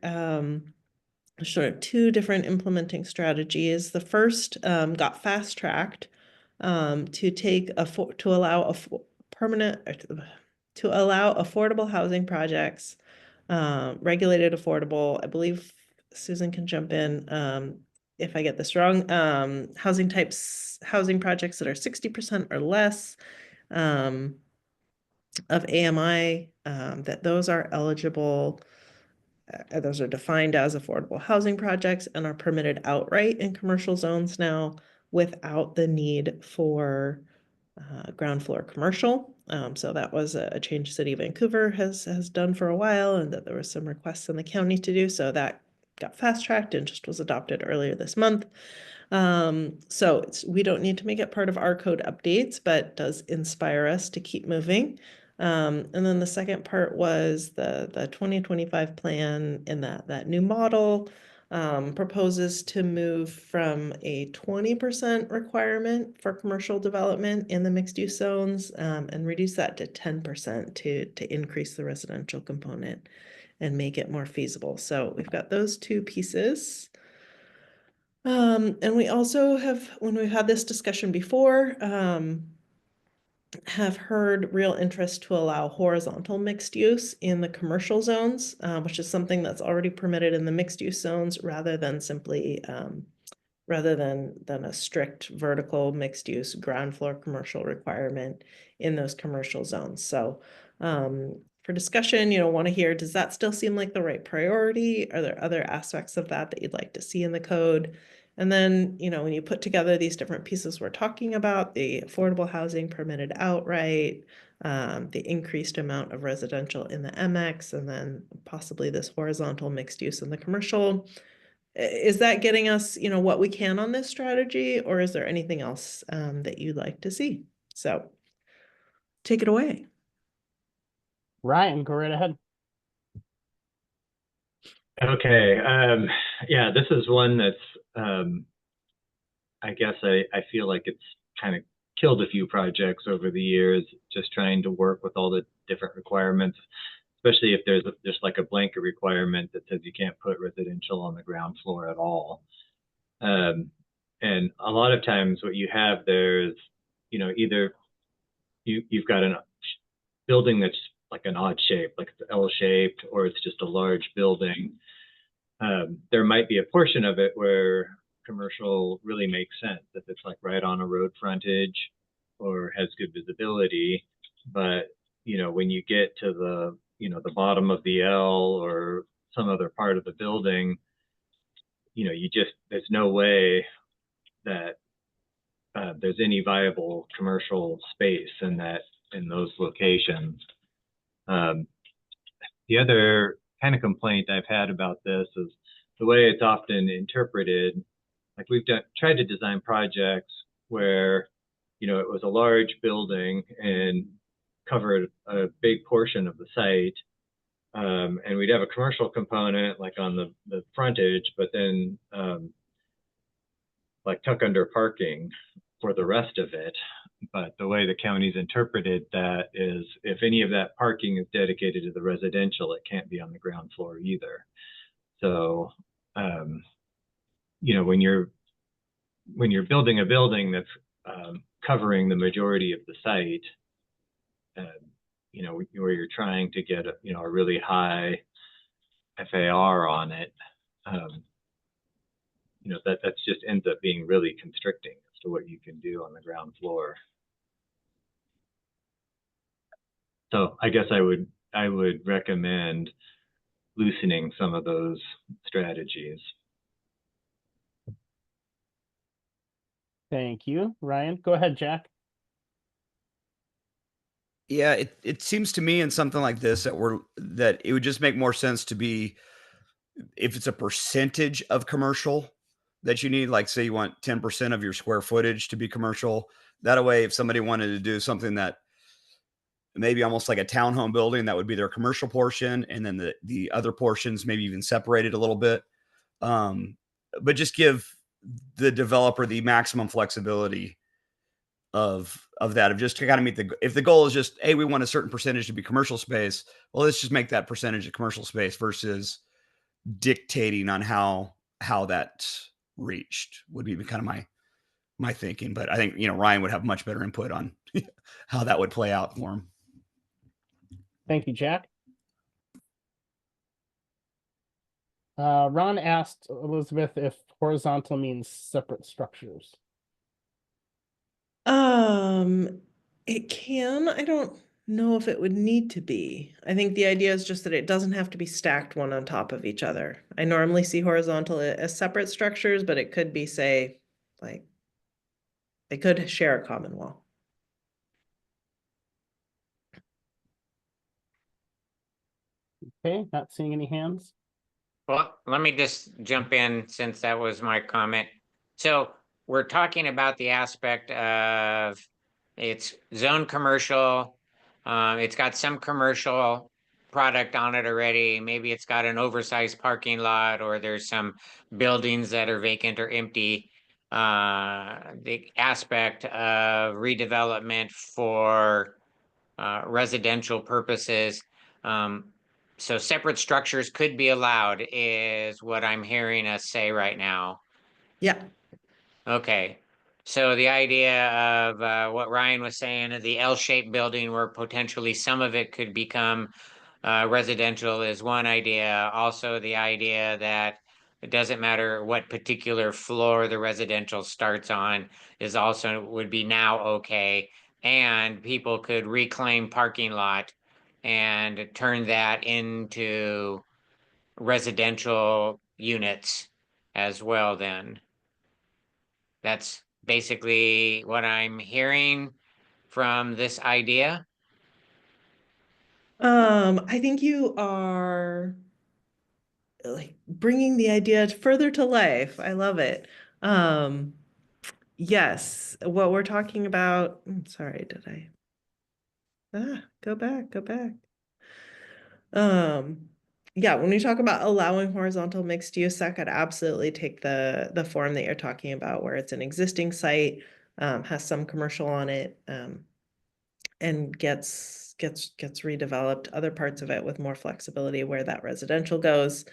sort of 2 different implementing strategies. The first got fast tracked to allow affordable housing projects, regulated affordable. I believe Susan can jump in if I get this wrong. Housing projects that are 60% or less of AMI, that those are eligible. Those are defined as affordable housing projects and are permitted outright in commercial zones now without the need for ground floor commercial. So that was a change City of Vancouver has done for a while, and that there was some requests in the county to do. So that got fast tracked and just was adopted earlier this month. So we don't need to make it part of our code updates, but does inspire us to keep moving. And then the second part was the 2025 plan in that new model proposes to move from a 20% requirement for commercial development in the mixed use zones and reduce that to 10% to increase the residential component and make it more feasible. So we've got those two pieces. And we also have, when we've had this discussion before, have heard real interest to allow horizontal mixed use in the commercial zones, which is something that's already permitted in the mixed use zones rather than simply rather than a strict vertical mixed use ground floor commercial requirement in those commercial zones. So for discussion, want to hear, does that still seem like the right priority? Are there other aspects of that you'd like to see in the code? And then, when you put together these different pieces we're talking about, the affordable housing permitted outright, the increased amount of residential in the MX, and then possibly this horizontal mixed use in the commercial, is that getting us, what we can on this strategy, or is there anything else that you'd like to see? So take it away. Ryan, go right ahead. Okay. Yeah, this is one that's, I guess I feel like it's kind of killed a few projects over the years, just trying to work with all the different requirements, especially if there's just like a blanket requirement that says you can't put residential on the ground floor at all. And a lot of times what you have there is, either you've got a building that's like an odd shape, like it's L-shaped, or it's just a large building. There might be a portion of it where commercial really makes sense if it's like right on a road frontage or has good visibility. But, when you get to the, the bottom of the L or some other part of the building, there's no way that there's any viable commercial space in those locations. The other kind of complaint I've had about this is the way it's often interpreted. Like we've tried to design projects where, it was a large building and covered a big portion of the site. And we'd have a commercial component like on the frontage, but then like tuck under parking for the rest of it. But the way the county's interpreted that is if any of that parking is dedicated to the residential, it can't be on the ground floor either. So, when you're building a building that's covering the majority of the site, where you're trying to get a really high FAR on it, that just ends up being really constricting as to what you can do on the ground floor. So I guess I would recommend loosening some of those strategies. Thank you, Ryan. Go ahead, Jack. Yeah, it seems to me in something like this that it would just make more sense to be, if it's a percentage of commercial that you need, like say you want 10% of your square footage to be commercial. That way, if somebody wanted to do something that maybe almost like a townhome building, that would be their commercial portion, and then the other portions maybe even separated a little bit. But just give the developer the maximum flexibility of that, of just to kind of meet if the goal is just, hey, we want a certain percentage to be commercial space, well, let's just make that percentage of commercial space versus dictating on how that's reached would be kind of my thinking. But I think, Ryan would have much better input on how that would play out for him. Thank you, Jack. Ron asked Elizabeth if horizontal means separate structures. It can. I don't know if it would need to be. I think the idea is just that it doesn't have to be stacked one on top of each other. I normally see horizontal as separate structures, but it could be, say, like they could share a common wall. Okay, not seeing any hands. Well, let me just jump in since that was my comment. So we're talking about the aspect of it's zone commercial, It's got some commercial product on it already. Maybe it's got an oversized parking lot, or there's some buildings that are vacant or empty. The aspect of redevelopment for residential purposes. So separate structures could be allowed, is what I'm hearing us say right now. Yeah. Okay. So the idea of what Ryan was saying, of the L-shaped building where potentially some of it could become residential is one idea. Also, the idea that it doesn't matter what particular floor the residential starts on is also would be now okay. And people could reclaim parking lot and turn that into residential units as well then. That's basically what I'm hearing from this idea. I think you are like bringing the idea further to life. I love it. Yes, what we're talking about, sorry, did I? Go back. Yeah, when we talk about allowing horizontal mixed use, that could absolutely take the form that you're talking about, where it's an existing site, has some commercial on it, and gets redeveloped. Other parts of it with more flexibility where that residential goes.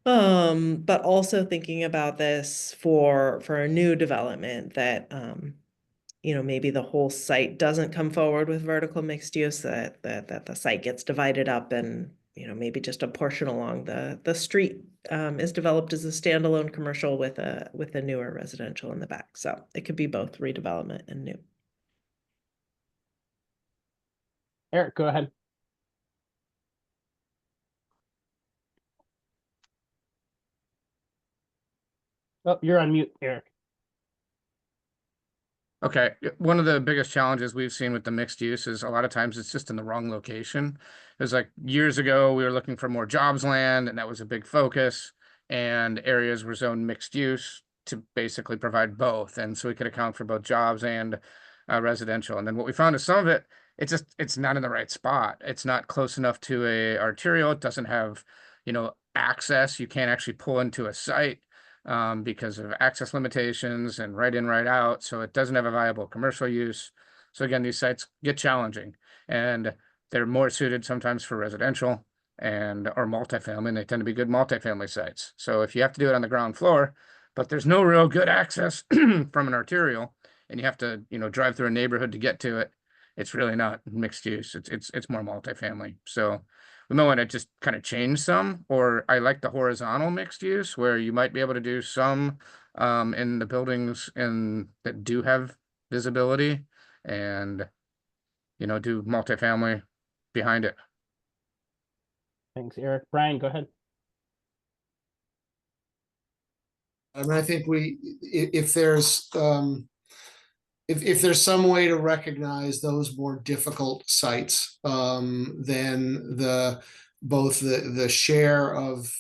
But also thinking about this for a new development that you know, maybe the whole site doesn't come forward with vertical mixed use, that the site gets divided up, and you know, maybe just a portion along the street is developed as a standalone commercial with a newer residential in the back. So it could be both redevelopment and new. Eric, go ahead. Oh, you're on mute, Eric. Okay, one of the biggest challenges we've seen with the mixed use is a lot of times it's just in the wrong location. It was like years ago, we were looking for more jobs land, and that was a big focus. And areas were zoned mixed use to basically provide both. And so we could account for both jobs and residential. And then what we found is some of it, it's not in the right spot. It's not close enough to a arterial. It doesn't have, you know, access. You can't actually pull into a site. Because of access limitations and right in, right out. So it doesn't have a viable commercial use. So again, these sites get challenging, and they're more suited sometimes for residential and or multifamily, and they tend to be good multifamily sites. So if you have to do it on the ground floor, but there's no real good access from an arterial, and you have to, you know, drive through a neighborhood to get to it, it's really not mixed use. It's more multifamily. So we might want to just kind of change some, or I like the horizontal mixed use where you might be able to do some in the buildings that do have visibility, and you know, do multifamily behind it. Thanks, Eric. Brian, go ahead. I mean, I think if there's if there's some way to recognize those more difficult sites, then both the share of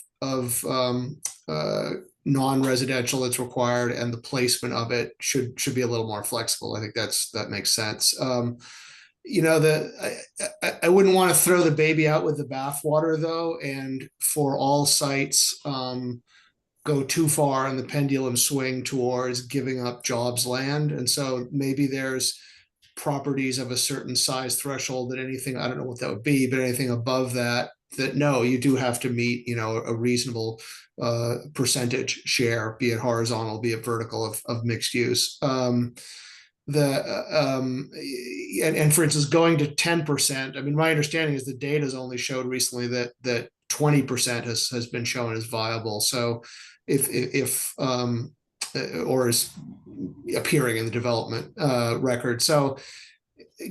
non-residential that's required and the placement of it should be a little more flexible. I think that makes sense. You know, I wouldn't want to throw the baby out with the bathwater though, and for all sites go too far and the pendulum swing towards giving up jobs land. And so maybe there's properties of a certain size threshold that anything, I don't know what that would be, but anything above that no, you do have to meet, you know, a reasonable percentage share, be it horizontal, be it vertical, of mixed use. And for instance, going to 10%, I mean, my understanding is the data has only showed recently that 20% has been shown as viable. So if or is appearing in the development record. So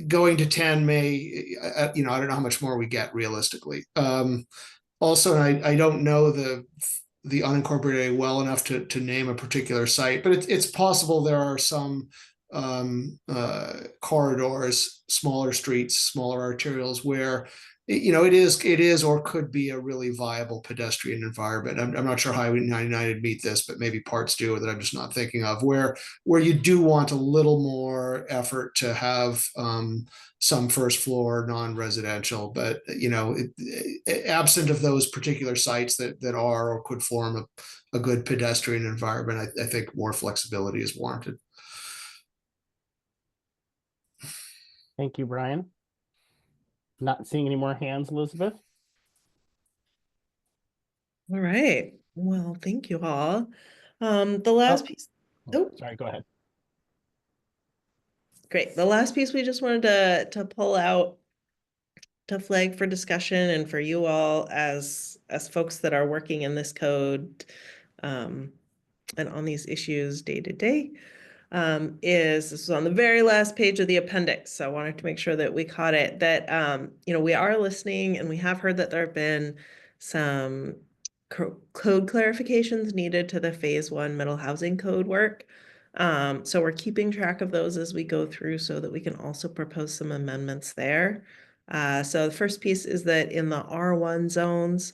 going to 10 may, you know, I don't know how much more we get realistically. Also, I don't know the unincorporated well enough to name a particular site, but it's possible there are some corridors, smaller streets, smaller arterials where it is or could be a really viable pedestrian environment. I'm not sure Highway 99 would meet this, but maybe parts do that I'm just not thinking of, where you do want a little more effort to have some first floor non-residential, but absent of those particular sites that are or could form a good pedestrian environment, I think more flexibility is warranted. Thank you, Brian. Not seeing any more hands, Elizabeth. All right. Well, thank you all. The last Oh. piece. Oh, Oh, sorry, go ahead. great. The last piece we just wanted to pull out to flag for discussion and for you all as folks that are working in this code and on these issues day to day. This is on the very last page of the appendix. So I wanted to make sure that we caught it, that, we are listening and we have heard that there have been some code clarifications needed to the phase 1 middle housing code work. So we're keeping track of those as we go through so that we can also propose some amendments there. So the first piece is that in the R1 zones,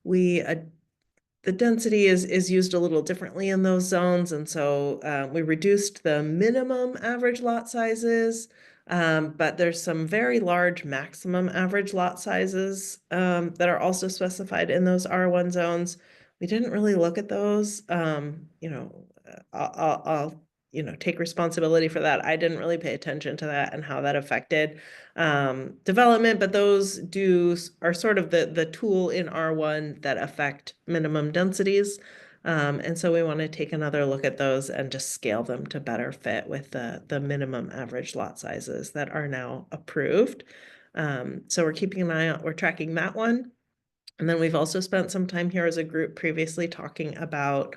the density is used a little differently in those zones. And so we reduced the minimum average lot sizes, but there's some very large maximum average lot sizes that are also specified in those R1 zones. We didn't really look at those. I'll take responsibility for that. I didn't really pay attention to that and how that affected development, but those are sort of the tool in R1 that affect minimum densities. And so we want to take another look at those and just scale them to better fit with the minimum average lot sizes that are now approved. So we're keeping an eye on, we're tracking that one. And then we've also spent some time here as a group previously talking about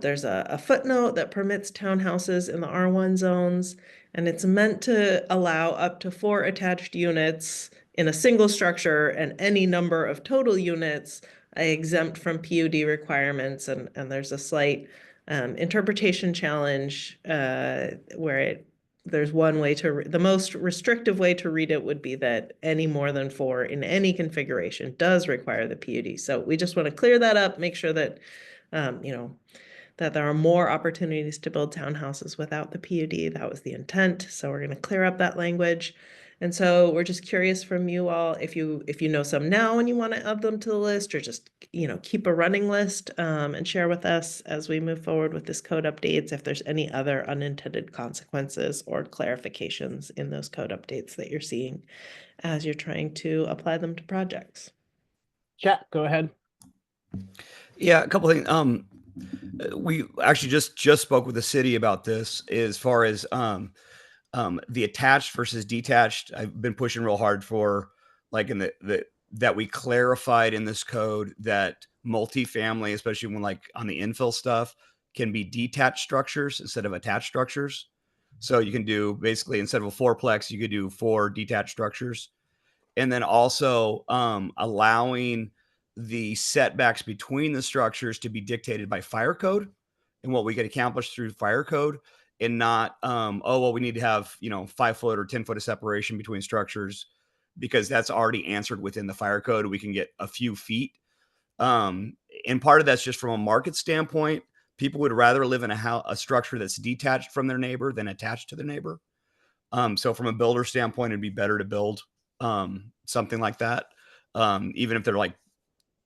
there's a footnote that permits townhouses in the R1 zones, and it's meant to allow up to 4 attached units in a single structure and any number of total units exempt from PUD requirements. And there's a slight interpretation challenge where there's one way the most restrictive way to read it would be that any more than 4 in any configuration does require the PUD. So we just want to clear that up, make sure that, that there are more opportunities to build townhouses without the PUD. That was the intent. So we're going to clear up that language. And so we're just curious from you all, if you know some now and you want to add them to the list, or just, keep a running list and share with us as we move forward with this code updates, if there's any other unintended consequences or clarifications in those code updates that you're seeing as you're trying to apply them to projects. Chat, go ahead. Yeah, a couple things. We actually just spoke with the city about this as far as the attached versus detached. I've been pushing real hard for, like, in that we clarified in this code that multifamily, especially when, like, on the infill stuff, can be detached structures instead of attached structures. So you can do, basically, instead of a fourplex, you could do 4 detached structures. And then also allowing the setbacks between the structures to be dictated by fire code and what we get accomplished through fire code, and not, we need to have, 5 foot or 10 foot of separation between structures, because that's already answered within the fire code. We can get a few feet. And part of that's just from a market standpoint. People would rather live in a structure that's detached from their neighbor than attached to their neighbor. So from a builder standpoint, it'd be better to build something like that. Even if they're like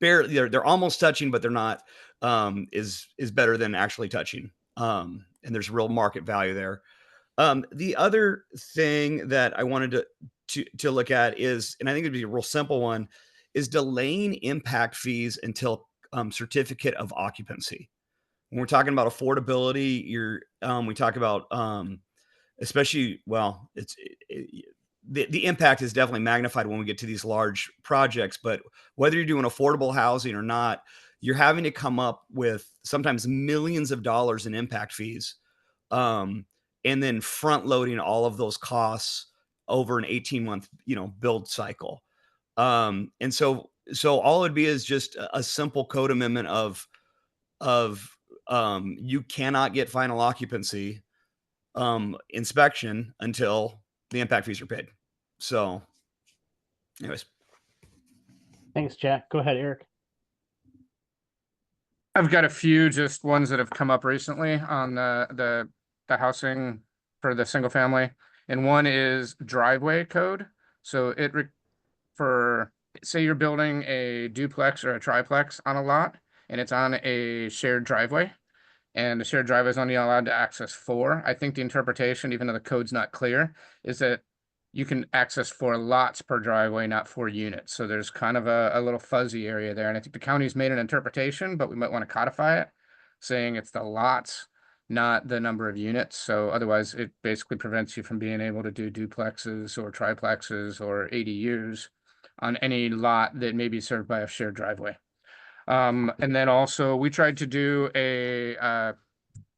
barely, they're almost touching, but they're not, is better than actually touching. And there's real market value there. The other thing that I wanted to look at is, and I think it'd be a real simple one, is delaying impact fees until certificate of occupancy. When we're talking about affordability, we talk about especially, well, the impact is definitely magnified when we get to these large projects, but whether you're doing affordable housing or not, you're having to come up with sometimes millions of dollars in impact fees, and then front loading all of those costs over an 18-month, build cycle. And so all it'd be is just a simple code amendment of you cannot get final occupancy inspection until the impact fees are paid. So anyways. Thanks, Jack. Go ahead, Eric. I've got a few just ones that have come up recently on the housing for the single family, and one is driveway code. So for say you're building a duplex or a triplex on a lot, and it's on a shared driveway, and the shared driveway is only allowed to access 4. I think the interpretation, even though the code's not clear, is that you can access 4 lots per driveway, not 4 units. So there's kind of a little fuzzy area there. And I think the county's made an interpretation, but we might want to codify it, saying it's the lots, not the number of units. So otherwise, it basically prevents you from being able to do duplexes or triplexes or ADUs on any lot that may be served by a shared driveway. And then also we tried to do a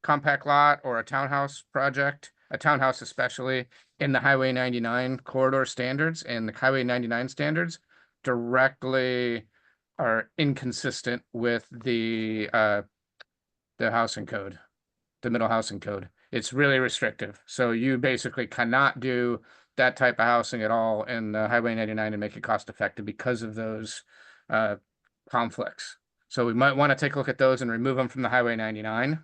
compact lot or a townhouse project, a townhouse especially, in the Highway 99 corridor standards, and the Highway 99 standards directly are inconsistent with the housing code, the middle housing code. It's really restrictive. So you basically cannot do that type of housing at all in the Highway 99 and make it cost effective because of those conflicts. So we might want to take a look at those and remove them from the Highway 99.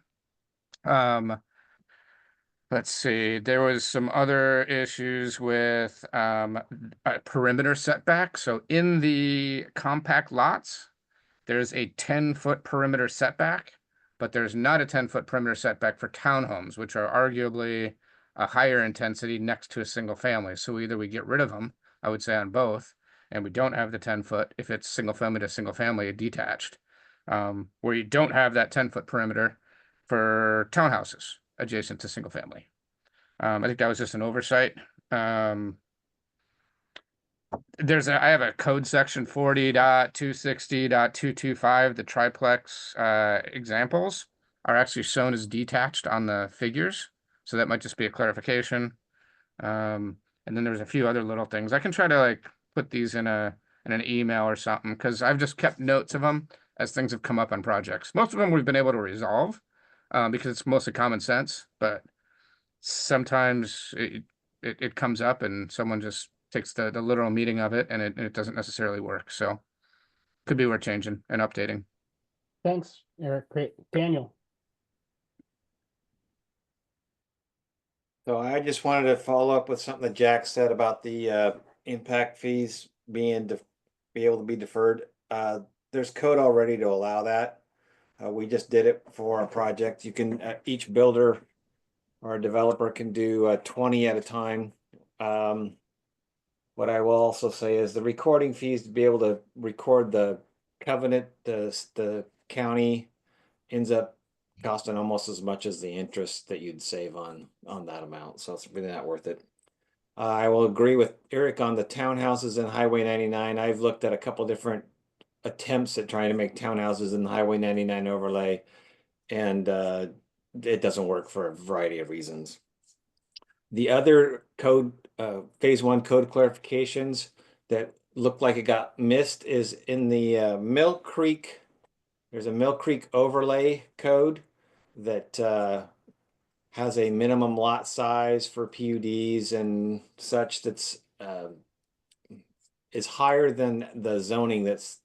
Let's see, there was some other issues with a perimeter setback. So in the compact lots, there's a 10-foot perimeter setback, but there's not a 10-foot perimeter setback for townhomes, which are arguably a higher intensity next to a single family. So either we get rid of them, I would say on both, and we don't have the 10-foot if it's single family to single family detached, where you don't have that 10-foot perimeter for townhouses adjacent to single family. I think that was just an oversight. I have a code section 40.260.225. The triplex examples are actually shown as detached on the figures. So that might just be a clarification. And then there's a few other little things. I can try to like put these in an email or something, because I've just kept notes of them as things have come up on projects. Most of them we've been able to resolve because it's mostly common sense, but sometimes it comes up and someone just takes the literal meaning of it and it doesn't necessarily work. So could be worth changing and updating. Thanks, Eric. Great. Daniel. So I just wanted to follow up with something that Jack said about the impact fees be able to be deferred. There's code already to allow that. We just did it for a project. You can each builder or a developer can do 20 at a time. What I will also say is the recording fees to be able to record the covenant, the county ends up costing almost as much as the interest that you'd save on that amount. So it's really not worth it. I will agree with Eric on the townhouses in Highway 99. I've looked at a couple different attempts at trying to make townhouses in the Highway 99 overlay, and it doesn't work for a variety of reasons. The other code, phase 1 code clarifications that looked like it got missed is in the Mill Creek. There's a Mill Creek overlay code that has a minimum lot size for PUDs and such that's is higher than the zoning that's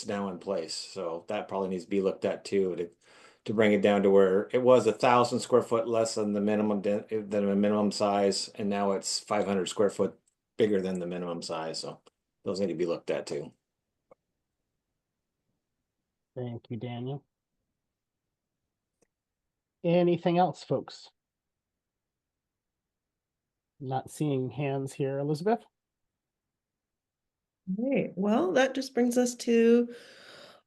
now in place. So that probably needs to be looked at too to bring it down to where it was 1,000 square foot less than the minimum size, and now it's 500 square foot bigger than the minimum size. So those need to be looked at too. Thank you, Daniel. Anything else, folks? Not seeing hands here, Elizabeth. Right. Well, that just brings us to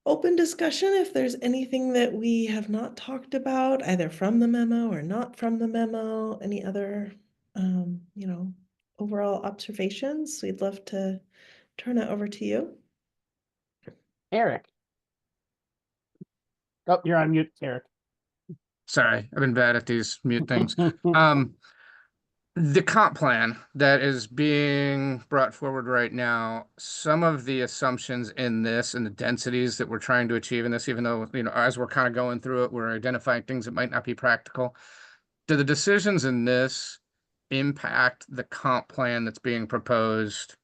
open discussion. If there's anything that we have not talked about, either from the memo or not from the memo, any other, overall observations, we'd love to turn it over to you. Eric. Oh, you're on mute, Eric. Sorry, I've been bad at these mute things. The comp plan that is being brought forward right now, some of the assumptions in this and the densities that we're trying to achieve in this, even though, as we're kind of going through it, we're identifying things that might not be practical. Do the decisions in this impact the comp plan that's being proposed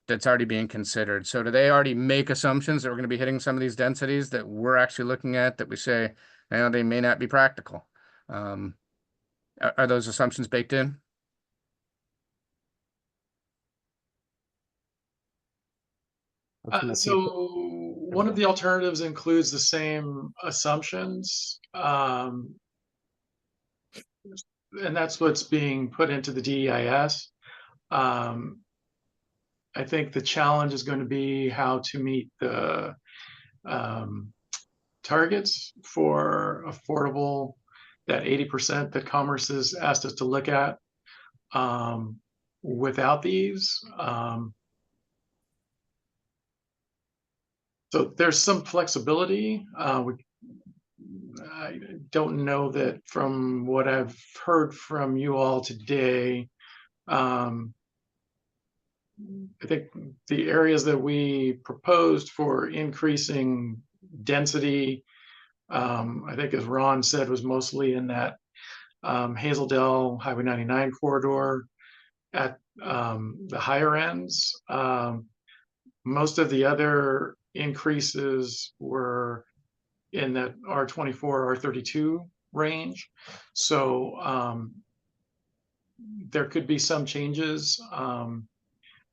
that's already being considered. So do they already make assumptions that we're going to be hitting some of these densities that we're actually looking at that we say, they may not be practical? Are those assumptions baked in? Looking at So people. one of the alternatives includes the same assumptions. And that's what's being put into the DEIS. I think the challenge is going to be how to meet the targets for affordable, that 80% that Commerce has asked us to look at without these. So there's some flexibility. I don't know that from what I've heard from you all today, I think the areas that we proposed for increasing density, I think as Ron said, was mostly in that Hazeldale Highway 99 corridor at the higher ends. Most of the other increases were in that R24, R32 range. So there could be some changes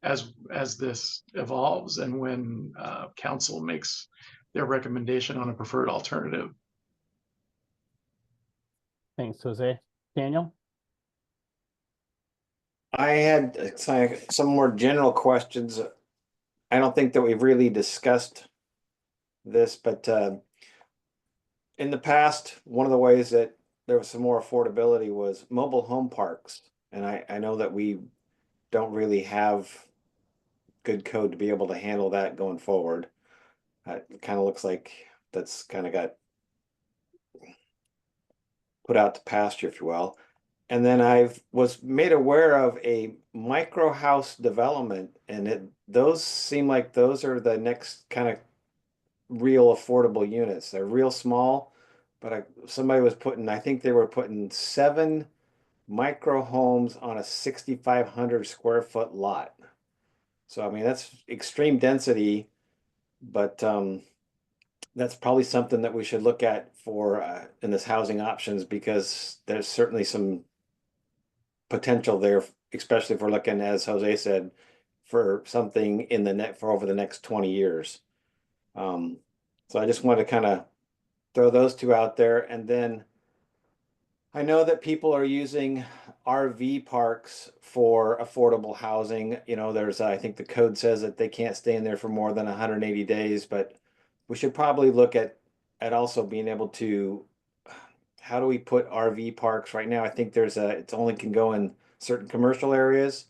as this evolves and when council makes their recommendation on a preferred alternative. Thanks, Jose. Daniel? I had some more general questions. I don't think that we've really discussed this, but in the past, one of the ways that there was some more affordability was mobile home parks. And I know that we don't really have good code to be able to handle that going forward. It kind of looks like that's kind of got put out to pasture, if you will. And then I was made aware of a micro house development, and those seem like those are the next kind of real affordable units. They're real small, but somebody was putting, I think they were putting 7 micro homes on a 6,500 square foot lot. So I mean that's extreme density, but that's probably something that we should look at for in this housing options, because there's certainly some potential there, especially if we're looking, as Jose said, for something in the net for over the next 20 years. So I just wanted to kind of throw those two out there. And then I know that people are using RV parks for affordable housing. You know, there's, I think the code says that they can't stay in there for more than 180 days, but we should probably look at also being able to, how do we put RV parks right now? I think it's only can go in certain commercial areas,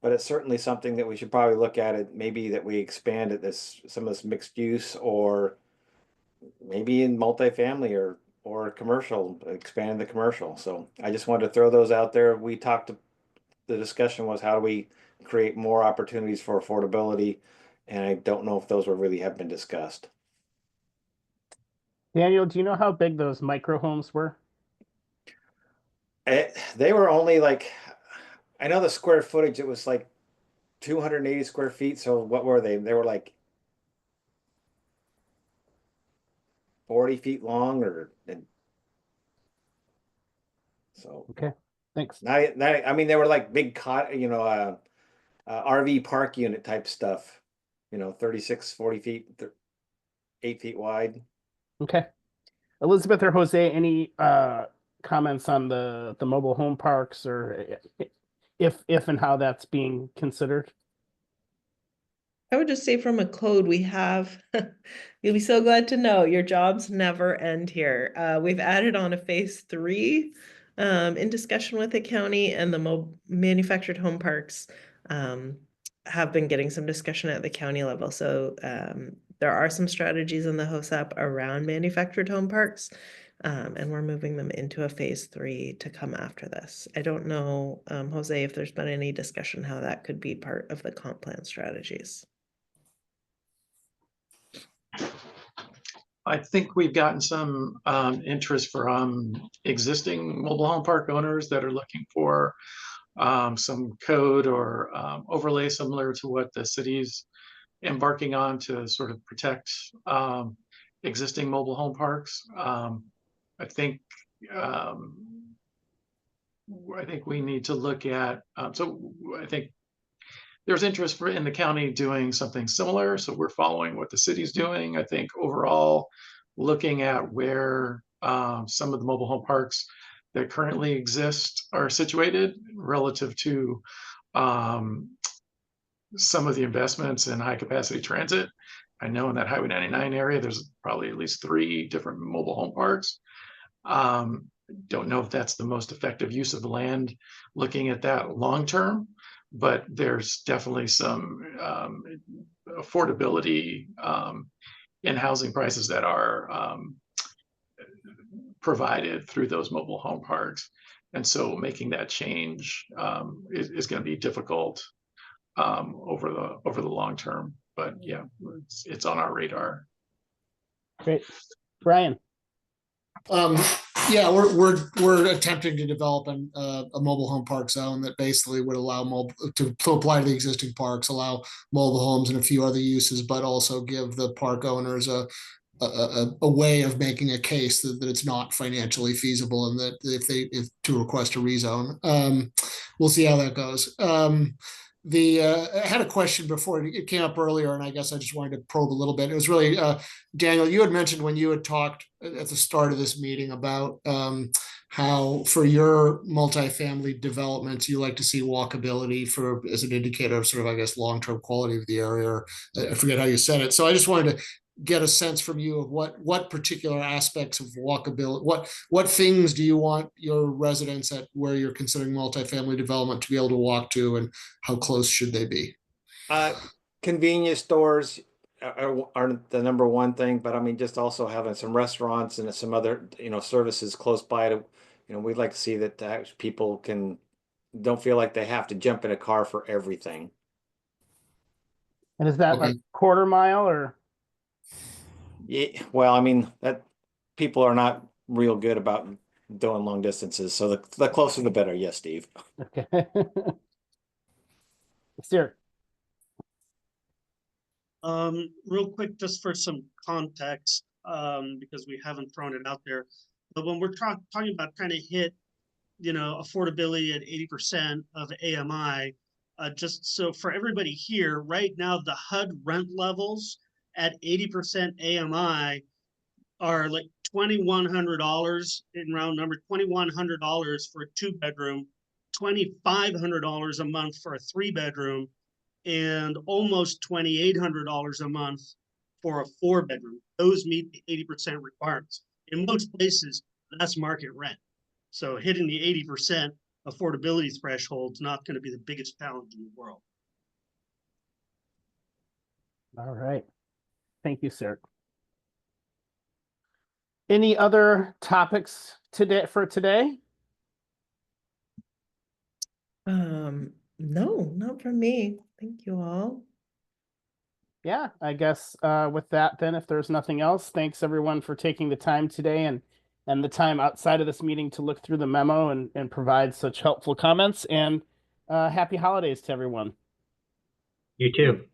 but it's certainly something that we should probably look at it. Maybe that we expand it, some of this mixed use, or maybe in multifamily or commercial, expand the commercial. So I just wanted to throw those out there. The discussion was how do we create more opportunities for affordability, and I don't know if those really have been discussed. Daniel, do you know how big those micro homes were? They were only like, I know the square footage, it was like 280 square feet. So what were they? They were like 40 feet long, so. Okay, thanks. I mean, they were like big RV park unit type stuff, 36, 40 feet, 8 feet wide. Okay. Elizabeth or Jose, any comments on the mobile home parks, or if and how that's being considered? I would just say from a code we have, you'll be so glad to know your jobs never end here. We've added on a phase 3 in discussion with the county, and the manufactured home parks have been getting some discussion at the county level. So there are some strategies in the HOSAP around manufactured home parks, and we're moving them into a phase 3 to come after this. I don't know, Jose, if there's been any discussion how that could be part of the comp plan strategies. I think we've gotten some interest from existing mobile home park owners that are looking for some code or overlay similar to what the city's embarking on to sort of protect existing mobile home parks. I think we need to look at, so I think there's interest in the county doing something similar. So we're following what the city's doing. I think overall, looking at where some of the mobile home parks that currently exist are situated relative to some of the investments in high capacity transit. I know in that Highway 99 area, there's probably at least 3 different mobile home parks. Don't know if that's the most effective use of the land looking at that long term, but there's definitely some affordability in housing prices that are provided through those mobile home parks. And so making that change is going to be difficult over the long term. But yeah, it's on our radar. Great. Brian. Yeah, we're attempting to develop a mobile home park zone that basically would allow to apply to the existing parks, allow mobile homes and a few other uses, but also give the park owners a way of making a case that it's not financially feasible, and that if to request a rezone. We'll see how that goes. I had a question before, it came up earlier, and I guess I just wanted to probe a little bit. It was really, Daniel, you had mentioned when you had talked at the start of this meeting about how for your multifamily developments, you like to see walkability as an indicator of sort of, I guess, long-term quality of the area. I forget how you said it. So I just wanted to get a sense from you of what particular aspects of walkability, what things do you want your residents at where you're considering multifamily development to be able to walk to, and how close should they be? Convenience stores are the number one thing, but I mean, just also having some restaurants and some other, services close by to, we'd like to see that people don't feel like they have to jump in a car for everything. And is that Okay. a quarter mile or? Yeah, well, I mean, that people are not real good about doing long distances, so the closer the better. Yes, Steve. Okay. Sir. Real quick, just for some context, because we haven't thrown it out there, but when we're talking about trying to hit, affordability at 80% of AMI, just so for everybody here, right now the HUD rent levels at 80% AMI are like $2,100 in round number, $2,100 for a 2-bedroom, $2,500 a month for a 3-bedroom, and almost $2,800 a month for a 4-bedroom. Those meet the 80% requirements. In most places, that's market rent. So hitting the 80% affordability threshold is not going to be the biggest challenge in the world. All right. Thank you, sir. Any other topics for today? No, not from me. Thank you all. Yeah, I guess with that then, if there's nothing else, thanks everyone for taking the time today and the time outside of this meeting to look through the memo and provide such helpful comments, and happy holidays to everyone. You too.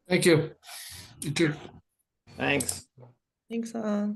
Thank you. You too. Thanks. Thanks all.